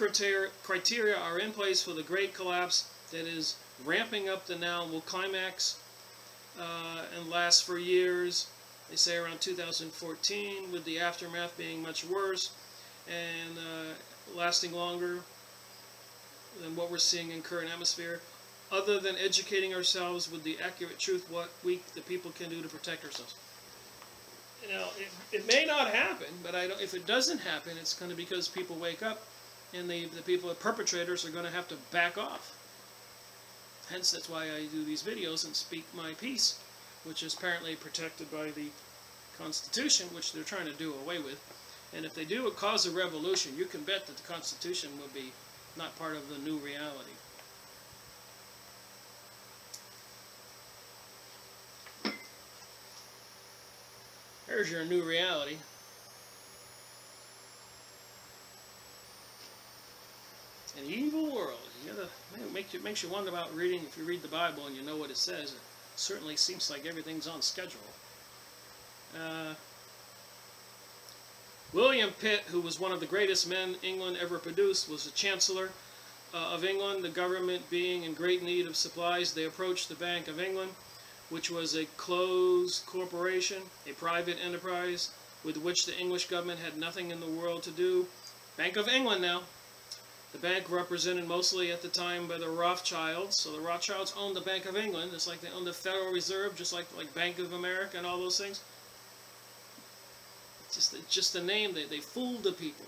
criteria are in place for the great collapse that is ramping up. The now will climax and last for years. They say around 2014, with the aftermath being much worse and lasting longer than what we're seeing in current atmosphere. Other than educating ourselves with the accurate truth, what we, the people, can do to protect ourselves. It may not happen, but if it doesn't happen, it's going to be because people wake up, and the people, the perpetrators, are going to have to back off. Hence, that's why I do these videos and speak my piece, which is apparently protected by the Constitution, which they're trying to do away with. And if they do cause a revolution, you can bet that the Constitution will be not part of the new reality. There's your new reality. An evil world. It makes you wonder about reading. If you read the Bible and you know what it says, it certainly seems like everything's on schedule. William Pitt, who was one of the greatest men England ever produced, was the Chancellor of England. The government being in great need of supplies, they approached the Bank of England, which was a closed corporation, a private enterprise with which the English government had nothing in the world to do. Bank of England now. The bank represented mostly at the time by the Rothschilds. So the Rothschilds owned the Bank of England, just like they owned the Federal Reserve, just like Bank of America and all those things. It's just the name, they fooled the people.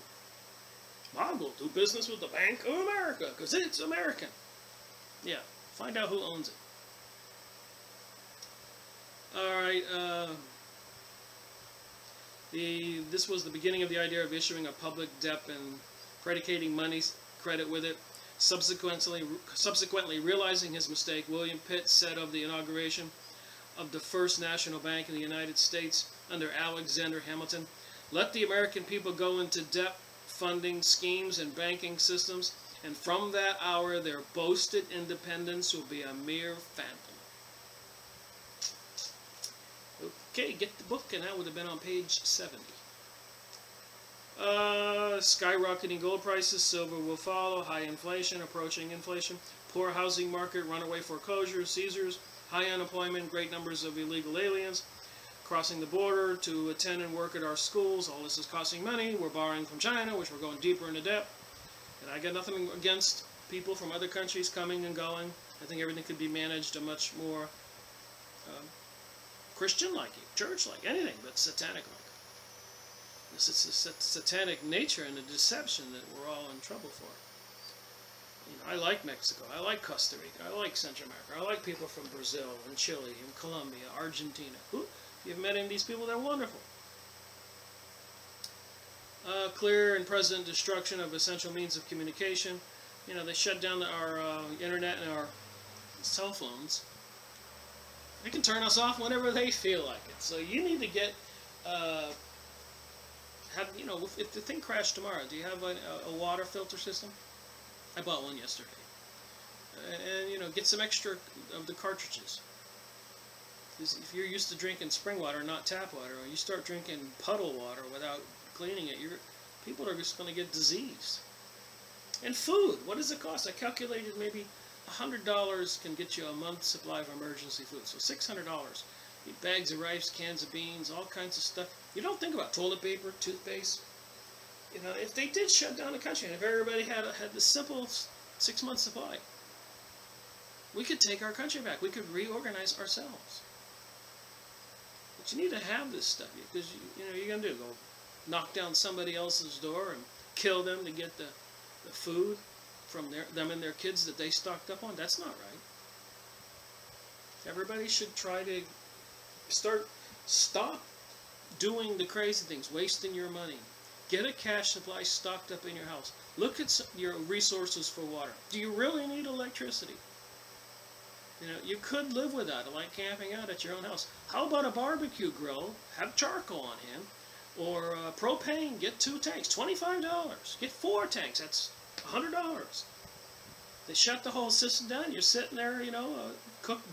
I will do business with the Bank of America because it's American. Yeah, find out who owns it. Alright, this was the beginning of the idea of issuing a public debt and predicating money credit with it. Subsequently realizing his mistake, William Pitt said of the inauguration of the first national bank in the United States under Alexander Hamilton, "Let the American people go into debt funding schemes and banking systems, and from that hour their boasted independence will be a mere phantom." Okay, get the book, and that would have been on page 70. Skyrocketing gold prices, silver will follow, high inflation, approaching inflation, poor housing market, runaway foreclosures, seizures, high unemployment, great numbers of illegal aliens crossing the border to attend and work at our schools. All this is costing money. We're borrowing from China, which we're going deeper into debt. And I got nothing against people from other countries coming and going. I think everything could be managed a much more Christian-like, church-like, anything but satanic-like. It's a satanic nature and a deception that we're all in trouble for. You know, I like Mexico. I like Costa Rica. I like Central America. I like people from Brazil and Chile and Colombia, Argentina. If you've met any of these people, they're wonderful. Clear and present destruction of essential means of communication. You know, they shut down our internet and our cell phones. They can turn us off whenever they feel like it. So you need to get, you know, if the thing crashed tomorrow, do you have a water filter system? I bought one yesterday. And, you know, get some extra of the cartridges. Because if you're used to drinking spring water, not tap water, or you start drinking puddle water without cleaning it, people are just going to get diseased. And food, what does it cost? I calculated maybe $100 can get you a month's supply of emergency food. So $600. You bags of rice, cans of beans, all kinds of stuff. You don't think about toilet paper, toothpaste. You know, if they did shut down the country, and if everybody had the simple 6-month supply, we could take our country back. We could reorganize ourselves. But you need to have this stuff, because you know you're gonna do go knock down somebody else's door and kill them to get the food from them and their kids that they stocked up on. That's not right. Everybody should try to stop doing the crazy things, wasting your money. Get a cash supply stocked up in your house. Look at your resources for water. Do you really need electricity? You know, you could live without it, like camping out at your own house. How about a barbecue grill? Have charcoal on hand. Or propane, get 2 tanks, $25. Get 4 tanks, that's $100. They shut the whole system down. You're sitting there, you know,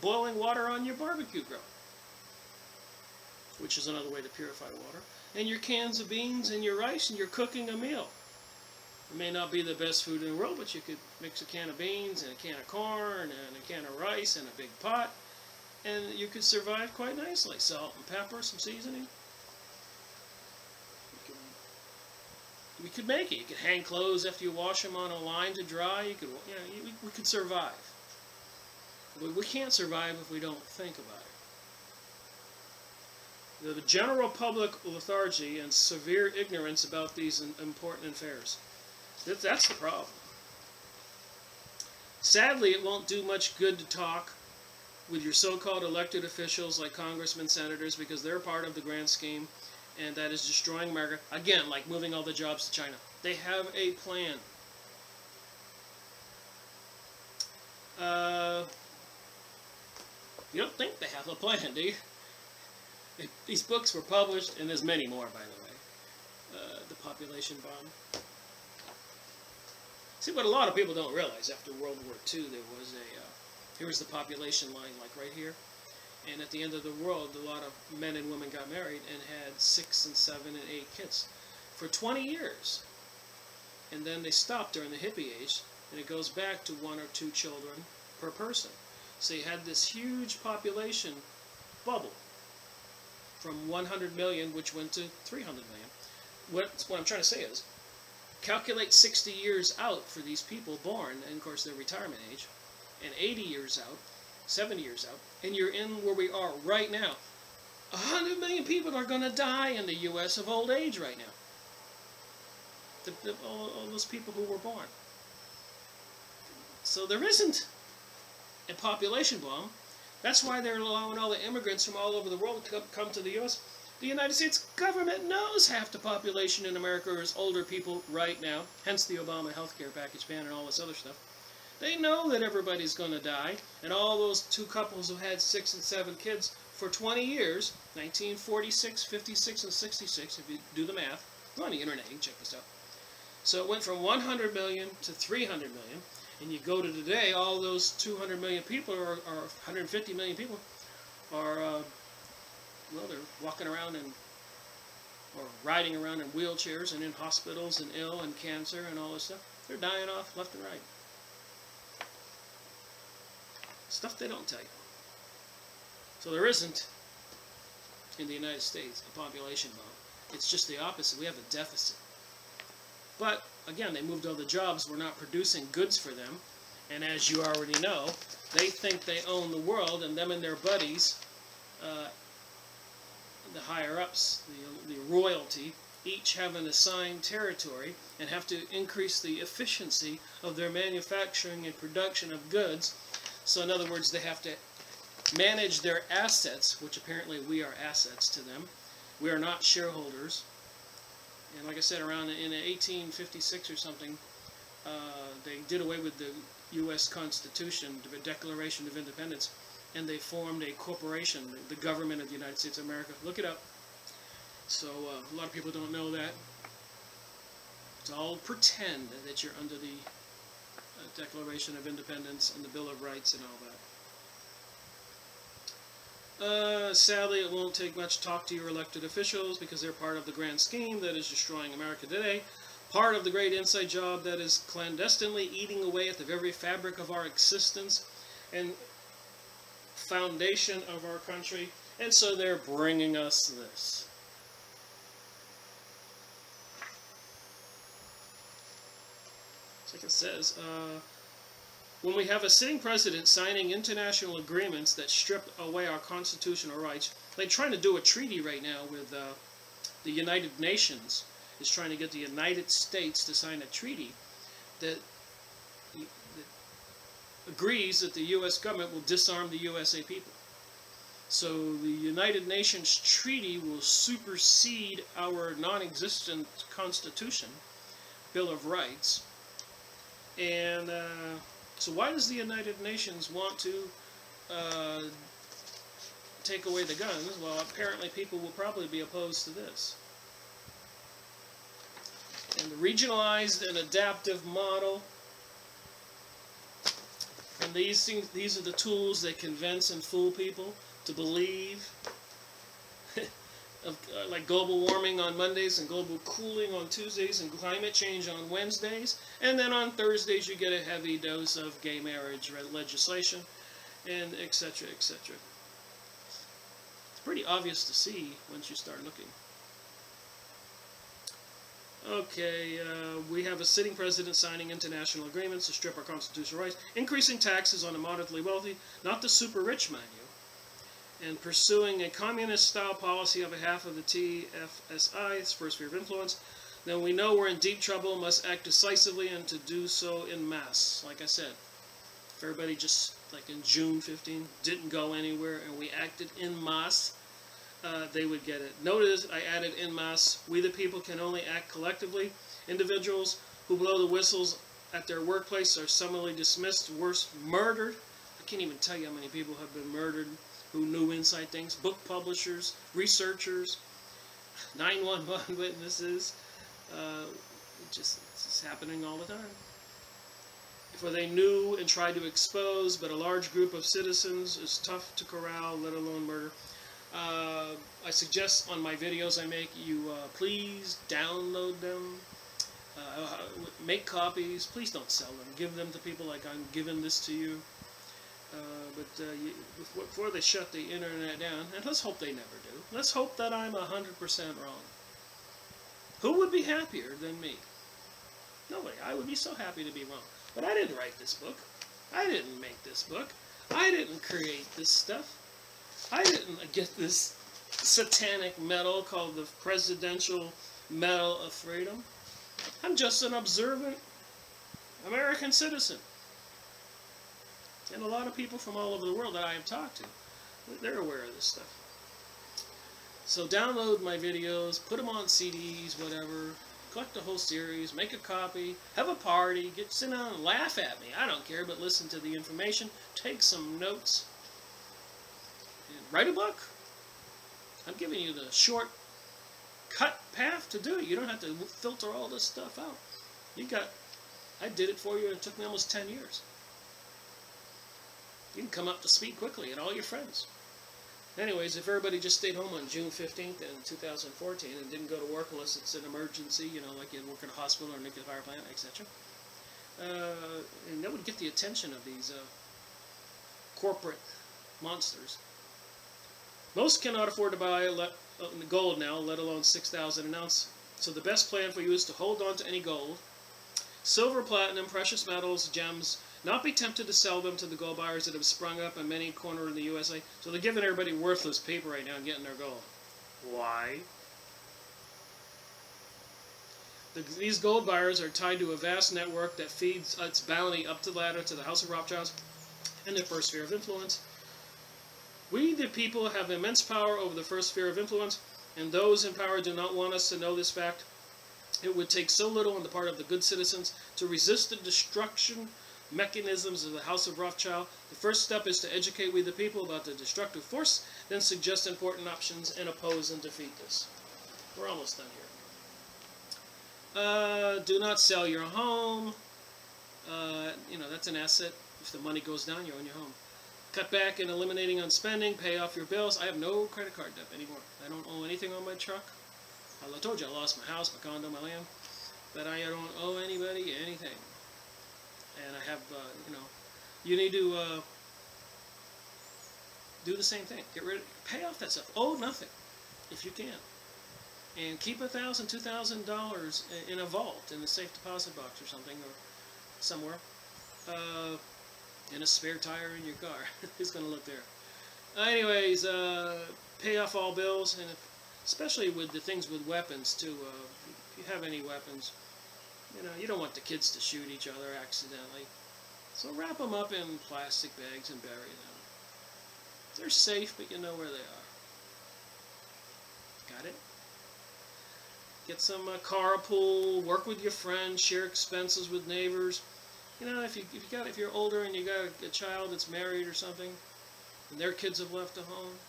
boiling water on your barbecue grill, which is another way to purify water. And your cans of beans and your rice, and you're cooking a meal. It may not be the best food in the world, but you could mix a can of beans and a can of corn and a can of rice in a big pot, and you could survive quite nicely. Salt and pepper, some seasoning. We could make it. You could hang clothes after you wash them on a line to dry. You could, you know, we could survive. We can't survive if we don't think about it. The general public lethargy and severe ignorance about these important affairs. That's the problem. Sadly, it won't do much good to talk with your so-called elected officials like congressmen, senators, because they're part of the grand scheme. And that is destroying America. Again, like moving all the jobs to China. They have a plan. You don't think they have a plan, do you? These books were published, and there's many more, by the way. The population bomb. See, what a lot of people don't realize, after World War II, there was here was the population line, like right here. And at the end of the world, a lot of men and women got married and had 6 and 7 and 8 kids for 20 years. And then they stopped during the hippie age, and it goes back to 1 or 2 children per person. So you had this huge population bubble from 100 million, which went to 300 million. What I'm trying to say is, calculate 60 years out for these people born, and of course their retirement age, and 80 years out, 70 years out, and you're in where we are right now. 100 million people are going to die in the U.S. of old age right now. All those people who were born. So there isn't a population bomb. That's why they're allowing all the immigrants from all over the world to come to the U.S. The United States government knows half the population in America is older people right now, hence the Obama healthcare package ban and all this other stuff. They know that everybody's going to die, and all those two couples who had 6 and 7 kids for 20 years, 1946, 56, and 66, if you do the math. It's on the internet, you can check this out. So it went from 100 million to 300 million, and you go to today, all those 200 million people, or 150 million people, are, well, they're walking around or riding around in wheelchairs and in hospitals and ill and cancer and all this stuff. They're dying off left and right. Stuff they don't tell you. So there isn't, in the United States, a population bomb. It's just the opposite. We have a deficit. But, again, they moved all the jobs. We're not producing goods for them. And as you already know, they think they own the world, and them and their buddies, the higher-ups, the royalty, each have an assigned territory and have to increase the efficiency of their manufacturing and production of goods. So in other words, they have to manage their assets, which apparently we are assets to them. We are not shareholders. And like I said, around in 1856 or something, they did away with the U.S. Constitution, the Declaration of Independence, and they formed a corporation, the government of the United States of America. Look it up. So a lot of people don't know that. It's all pretend that you're under the Declaration of Independence and the Bill of Rights and all that. Sadly, it won't take much to talk to your elected officials because they're part of the grand scheme that is destroying America today. Part of the great inside job that is clandestinely eating away at the very fabric of our existence and foundation of our country. And so they're bringing us this. Like it says, when we have a sitting president signing international agreements that strip away our constitutional rights, like trying to do a treaty right now with the United Nations, is trying to get the United States to sign a treaty that agrees that the U.S. government will disarm the USA people. So the United Nations treaty will supersede our non-existent Constitution, Bill of Rights. And so why does the United Nations want to take away the guns? Well, apparently people will probably be opposed to this. And the regionalized and adaptive model, and these are the tools that convince and fool people to believe like global warming on Mondays and global cooling on Tuesdays and climate change on Wednesdays, and then on Thursdays you get a heavy dose of gay marriage legislation, and etc., etc. It's pretty obvious to see once you start looking. Okay, we have a sitting president signing international agreements to strip our constitutional rights, increasing taxes on the moderately wealthy, not the super rich, mind you, and pursuing a communist-style policy on behalf of the TFSI, its first sphere of influence. Then we know we're in deep trouble, must act decisively, and to do so in mass. Like I said, if everybody just, like in June 15, didn't go anywhere and we acted in mass, they would get it. Notice I added en masse. We the people can only act collectively. Individuals who blow the whistles at their workplace are summarily dismissed, worse, murdered. I can't even tell you how many people have been murdered who knew inside things. Book publishers, researchers, 911 witnesses. It's happening all the time. For they knew and tried to expose, but a large group of citizens is tough to corral, let alone murder. I suggest on my videos I make you please download them, make copies. Please don't sell them. Give them to people like I'm giving this to you. Before they shut the internet down, and let's hope they never do. Let's hope that I'm 100% wrong. Who would be happier than me? Nobody. I would be so happy to be wrong. But I didn't write this book. I didn't make this book. I didn't create this stuff. I didn't get this satanic medal called the Presidential Medal of Freedom. I'm just an observant American citizen. And a lot of people from all over the world that I have talked to, they're aware of this stuff. So download my videos, put them on CDs, whatever, collect the whole series, make a copy, have a party, sit down and laugh at me. I don't care, but listen to the information, take some notes, and write a book. I'm giving you the short cut path to do it. You don't have to filter all this stuff out. I did it for you, and it took me almost 10 years. You can come up to speed quickly, and all your friends. Anyways, if everybody just stayed home on June 15th in 2014 and didn't go to work unless it's an emergency, you know, like you work in a hospital or a nuclear power plant, etc., and that would get the attention of these corporate monsters. Most cannot afford to buy gold now, let alone 6,000 an ounce. So the best plan for you is to hold on to any gold, silver, platinum, precious metals, gems. Not be tempted to sell them to the gold buyers that have sprung up in many corners of the USA. So they're giving everybody worthless paper right now and getting their gold. Why? These gold buyers are tied to a vast network that feeds its bounty up the ladder to the House of Rothschilds and their first sphere of influence. We, the people, have immense power over the first sphere of influence, and those in power do not want us to know this fact. It would take so little on the part of the good citizens to resist the destruction mechanisms of the House of Rothschild. The first step is to educate we the people about the destructive force, then suggest important options and oppose and defeat this. We're almost done here. Do not sell your home. You know, that's an asset. If the money goes down, you own your home. Cut back and eliminating on spending, pay off your bills. I have no credit card debt anymore. I don't owe anything on my truck. I told you I lost my house, my condo, my land, but I don't owe anybody anything. And I have, you know, you need to do the same thing. Pay off that stuff. Owe nothing, if you can. And keep $1,000, $2,000 in a vault, in a safe deposit box or something, or somewhere. In a spare tire in your car. Who's going to look there? Anyways, pay off all bills, and especially with the things with weapons, too. If you have any weapons, you know, you don't want the kids to shoot each other accidentally. So wrap them up in plastic bags and bury them. They're safe, but you know where they are. Got it? Get some carpool, work with your friends, share expenses with neighbors. You know, if you're older and you got a child that's married or something, and their kids have left the home,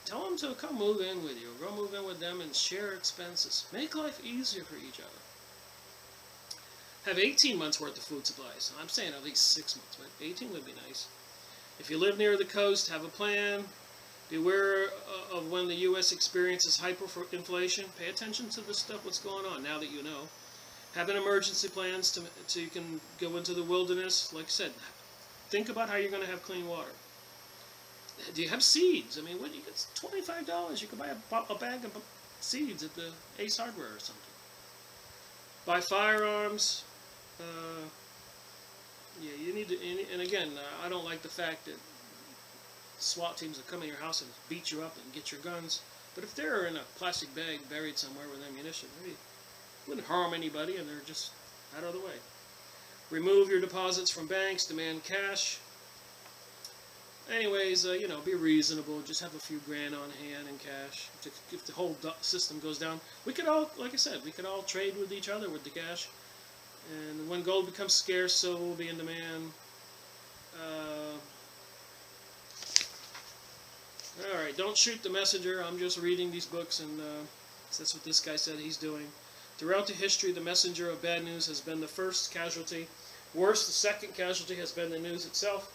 tell them to come move in with you. Go move in with them and share expenses. Make life easier for each other. Have 18 months worth of food supplies. I'm saying at least 6 months, but 18 would be nice. If you live near the coast, have a plan. Beware of when the U.S. experiences hyperinflation. Pay attention to the stuff what's going on now that you know. Have an emergency plans so you can go into the wilderness. Like I said, think about how you're going to have clean water. Do you have seeds? I mean, what you get $25. You can buy a bag of seeds at the Ace Hardware or something. Buy firearms. Yeah, you need to. And again, I don't like the fact that SWAT teams will come in your house and beat you up and get your guns. But if they're in a plastic bag buried somewhere with ammunition, they wouldn't harm anybody, and they're just out of the way. Remove your deposits from banks. Demand cash. Anyways, you know, be reasonable. Just have a few grand on hand in cash. If the whole system goes down, we could all, like I said, we could all trade with each other with the cash. And when gold becomes scarce, silver will be in demand. Alright, don't shoot the messenger. I'm just reading these books, and that's what this guy said he's doing. Throughout the history, the messenger of bad news has been the first casualty. Worse, the second casualty has been the news itself.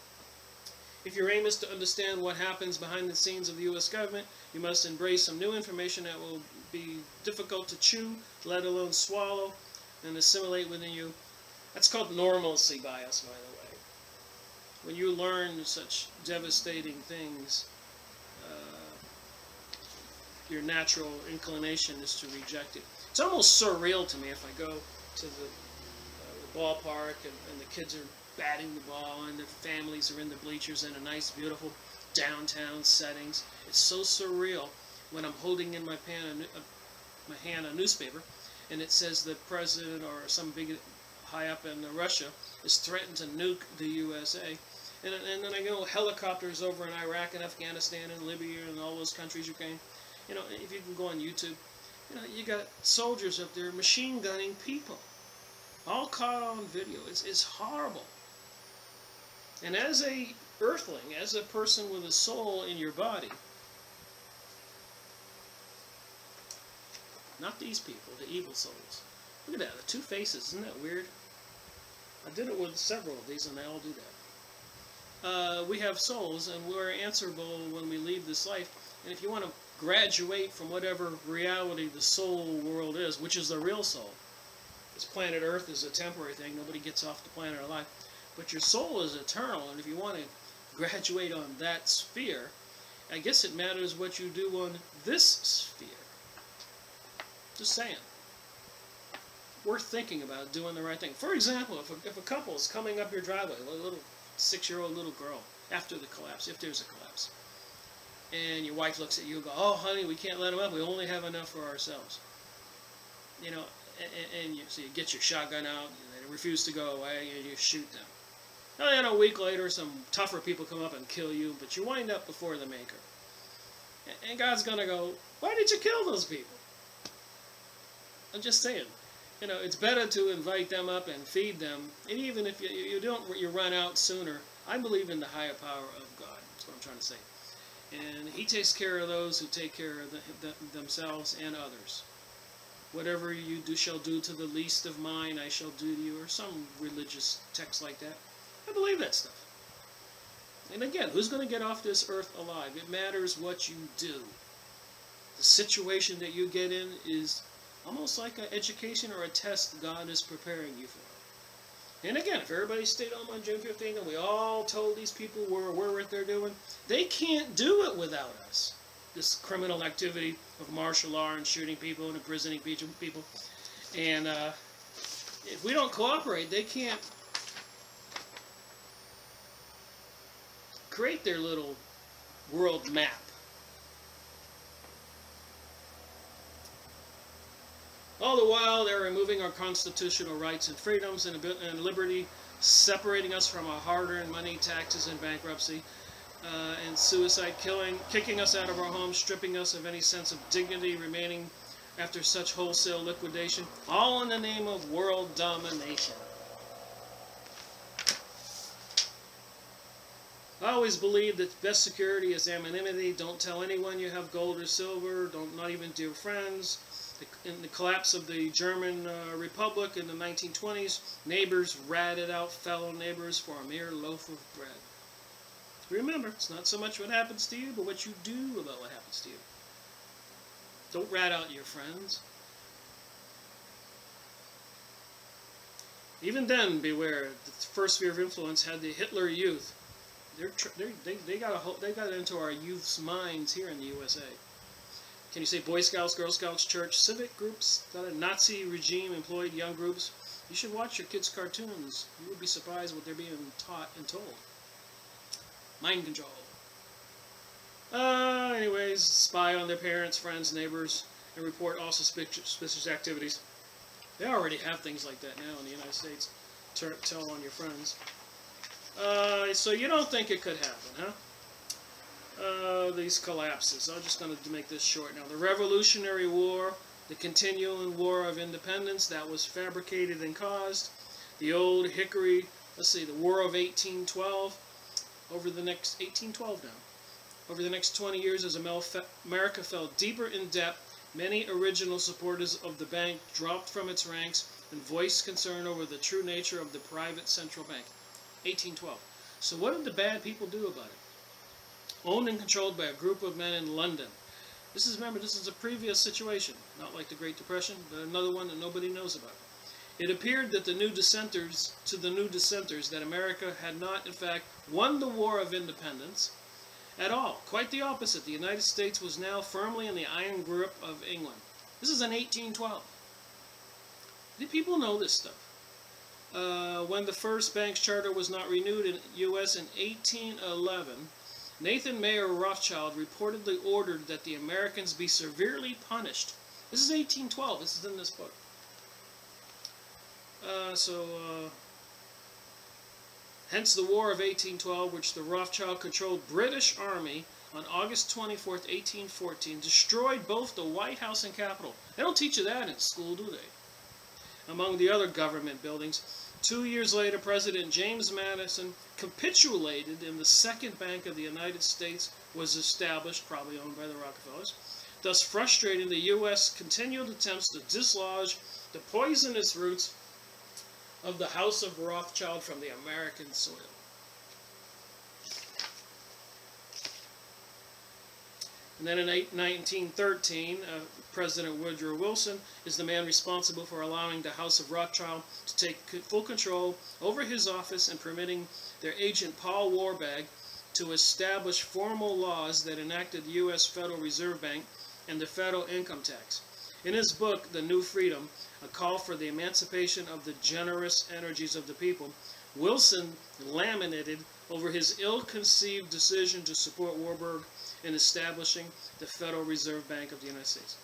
If your aim is to understand what happens behind the scenes of the U.S. government, you must embrace some new information that will be difficult to chew, let alone swallow, and assimilate within you. That's called normalcy bias, by the way. When you learn such devastating things, your natural inclination is to reject it. It's almost surreal to me if I go to the ballpark, and the kids are batting the ball, and their families are in the bleachers in a nice, beautiful downtown settings. It's so surreal when I'm holding in my hand a newspaper, and it says the president or some big high up in Russia is threatened to nuke the USA. And then I go helicopters over in Iraq and Afghanistan and Libya and all those countries, Ukraine. You know, if you can go on YouTube, you know, you got soldiers up there machine gunning people. All caught on video. It's horrible. And as a earthling, as a person with a soul in your body, not these people, the evil souls. Look at that, the two faces, isn't that weird? I did it with several of these and they all do that. We have souls and we're answerable when we leave this life. And if you want to graduate from whatever reality the soul world is, which is the real soul, this planet Earth is a temporary thing, nobody gets off the planet of life, but your soul is eternal, and if you want to graduate on that sphere, I guess it matters what you do on this sphere. Just saying. Worth thinking about doing the right thing. For example, if a couple is coming up your driveway, a little 6-year-old little girl, after the collapse, if there's a collapse, and your wife looks at you and goes, "Oh, honey, we can't let them up. We only have enough for ourselves." You know, so you get your shotgun out, and they refuse to go away, and you shoot them. Now, then a week later, some tougher people come up and kill you, but you wind up before the Maker. And God's going to go, "Why did you kill those people?" I'm just saying. You know, it's better to invite them up and feed them. And even if you run out sooner, I believe in the higher power of God. That's what I'm trying to say. And He takes care of those who take care of themselves and others. Whatever you shall do to the least of mine, I shall do to you, or some religious text like that. I believe that stuff. And again, who's going to get off this earth alive? It matters what you do. The situation that you get in is almost like an education or a test God is preparing you for. And again, if everybody stayed home on June 15th and we all told these people what they're doing, they can't do it without us. This criminal activity of martial law and shooting people and imprisoning people. And if we don't cooperate, they can't create their little world map. All the while, they're removing our constitutional rights and freedoms and liberty, separating us from our hard-earned money, taxes, and bankruptcy, and suicide, kicking us out of our homes, stripping us of any sense of dignity remaining after such wholesale liquidation, all in the name of world domination. I always believe that best security is anonymity. Don't tell anyone you have gold or silver, not even to your friends. In the collapse of the German Republic in the 1920s, neighbors ratted out fellow neighbors for a mere loaf of bread. Remember, it's not so much what happens to you, but what you do about what happens to you. Don't rat out your friends. Even then, beware. The first sphere of influence had the Hitler Youth. They got into our youth's minds here in the USA. Can you say Boy Scouts, Girl Scouts, church, civic groups that a Nazi regime employed young groups? You should watch your kids' cartoons. You would be surprised what they're being taught and told. Mind control. Anyways, spy on their parents, friends, neighbors, and report all suspicious activities. They already have things like that now in the United States. Tell on your friends. So you don't think it could happen, huh? These collapses. I'm just going to make this short now. The Revolutionary War, the continuing War of Independence that was fabricated and caused, the old Hickory, the War of 1812, over the next 1812 now. Over the next 20 years, as America fell deeper in debt, many original supporters of the bank dropped from its ranks and voiced concern over the true nature of the private central bank. 1812. So what did the bad people do about it? Owned and controlled by a group of men in London. Remember, this is a previous situation, not like the Great Depression, but another one that nobody knows about. It appeared that the new dissenters that America had not, in fact, won the War of Independence at all. Quite the opposite. The United States was now firmly in the iron grip of England. This is in 1812. The people know this stuff. When the first bank's charter was not renewed in U.S. in 1811, Nathan Mayer Rothschild reportedly ordered that the Americans be severely punished. This is 1812. This is in this book. Hence the War of 1812, which the Rothschild-controlled British Army on August 24th, 1814, destroyed both the White House and Capitol. They don't teach you that in school, do they? Among the other government buildings. 2 years later, President James Madison capitulated and the Second Bank of the United States was established, probably owned by the Rockefellers, thus frustrating the U.S. continued attempts to dislodge the poisonous roots of the House of Rothschild from the American soil. And then in 1913, President Woodrow Wilson is the man responsible for allowing the House of Rothschild to take full control over his office and permitting their agent Paul Warbag to establish formal laws that enacted the U.S. Federal Reserve Bank and the federal income tax. In his book, The New Freedom, A Call for the Emancipation of the Generous Energies of the People, Wilson laminated over his ill-conceived decision to support Warburg in establishing the Federal Reserve Bank of the United States.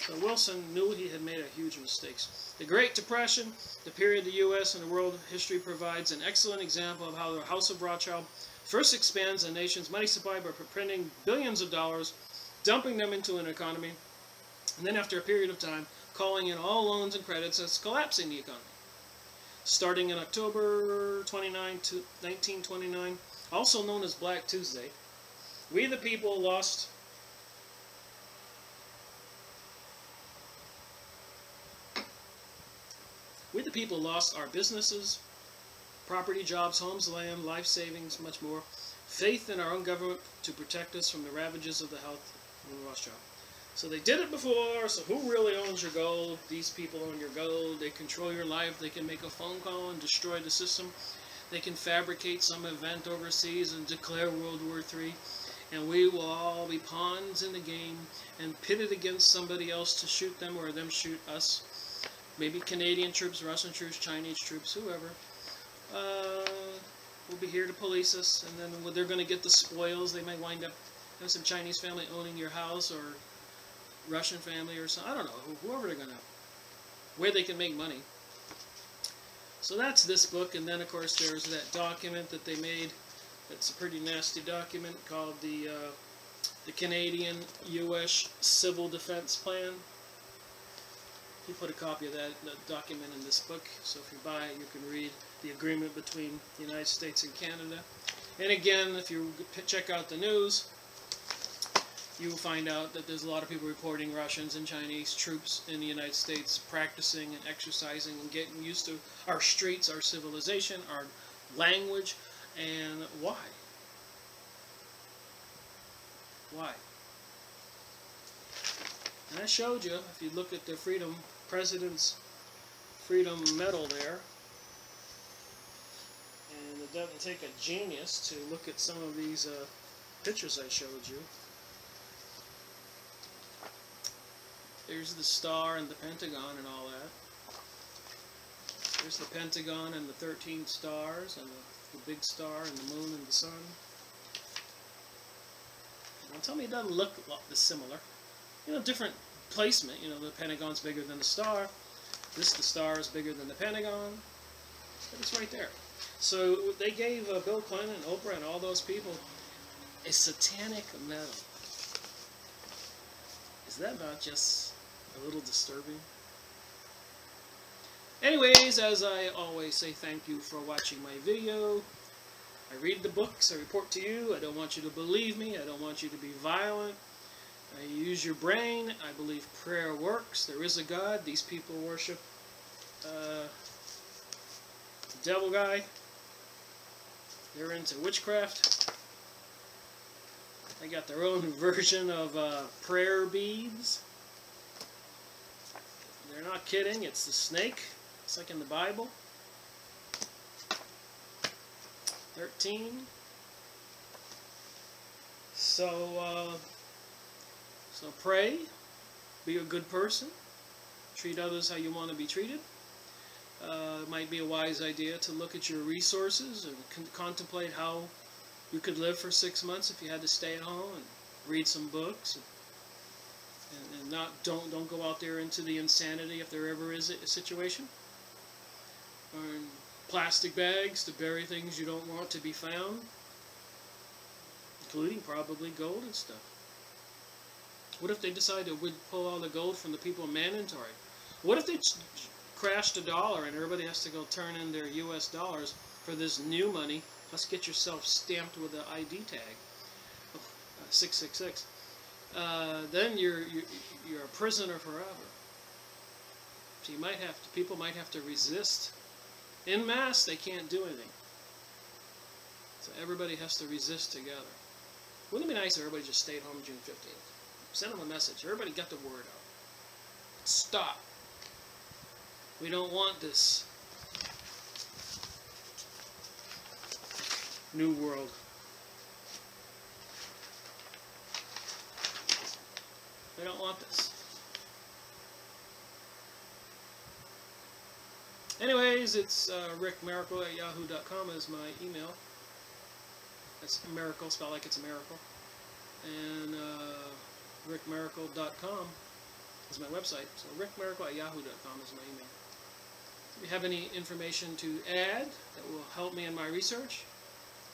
So Wilson knew he had made a huge mistake. The Great Depression, the period the U.S. and the world history provides an excellent example of how the House of Rothschild first expands a nation's money supply by printing billions of dollars, dumping them into an economy, and then after a period of time, calling in all loans and credits as collapsing the economy. Starting in October 29, 1929, also known as Black Tuesday, we the people lost our businesses, property, jobs, homes, land, life savings, much more, faith in our own government to protect us from the ravages of the health of Rothschild. So they did it before, so who really owns your gold? These people own your gold. They control your life. They can make a phone call and destroy the system. They can fabricate some event overseas and declare World War III. And we will all be pawns in the game and pitted against somebody else to shoot them or them shoot us. Maybe Canadian troops, Russian troops, Chinese troops, whoever. Will be here to police us, and then they're going to get the spoils. They may wind up having some Chinese family owning your house, or Russian family, or something. I don't know, whoever they're going to, where they can make money. So that's this book, and then of course there's that document that they made. It's a pretty nasty document called the Canadian U.S. Civil Defense Plan. He put a copy of that document in this book, so if you buy it, you can read the agreement between the United States and Canada. And again, if you check out the news, you will find out that there's a lot of people reporting Russians and Chinese troops in the United States practicing and exercising and getting used to our streets, our civilization, our language, and why? Why? And I showed you, if you look at the President's Freedom Medal there, and it doesn't take a genius to look at some of these pictures I showed you. There's the star and the Pentagon and all that. There's the Pentagon and the 13 stars and the big star and the moon and the sun. Now tell me it doesn't look this similar. You know, different placement. You know, the Pentagon's bigger than the star. The star is bigger than the Pentagon. But it's right there. So they gave Bill Clinton and Oprah and all those people a satanic medal. Is that not just a little disturbing? Anyways, as I always say, thank you for watching my video. I read the books, I report to you. I don't want you to believe me. I don't want you to be violent. I use your brain. I believe prayer works. There is a God. These people worship the devil guy. They're into witchcraft. They got their own version of prayer beads. They're not kidding. It's the snake. It's like in the Bible. 13. So pray. Be a good person. Treat others how you want to be treated. It might be a wise idea to look at your resources and contemplate how you could live for 6 months if you had to stay at home, and read some books, and don't go out there into the insanity if there ever is a situation. Or in plastic bags to bury things you don't want to be found, including probably gold and stuff. What if they decide to pull all the gold from the people in mandatory? What if they crashed the dollar and everybody has to go turn in their U.S. dollars for this new money? Let's get yourself stamped with the ID tag, 666. Then you're a prisoner forever. So people might have to resist. En masse, they can't do anything. So everybody has to resist together. Wouldn't it be nice if everybody just stayed home June 15th? Send them a message. Everybody got the word out. Stop. We don't want this new world. We don't want this. Anyways, it's rickmiracle@yahoo.com is my email. That's miracle, spelled like it's a miracle. And rickmiracle.com is my website. So rickmiracle@yahoo.com is my email. If you have any information to add that will help me in my research,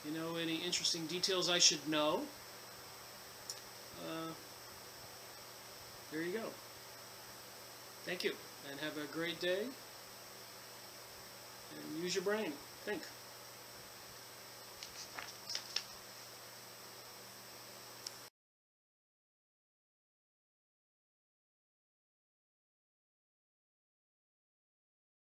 you know, any interesting details I should know, there you go. Thank you, and have a great day. And use your brain. Think.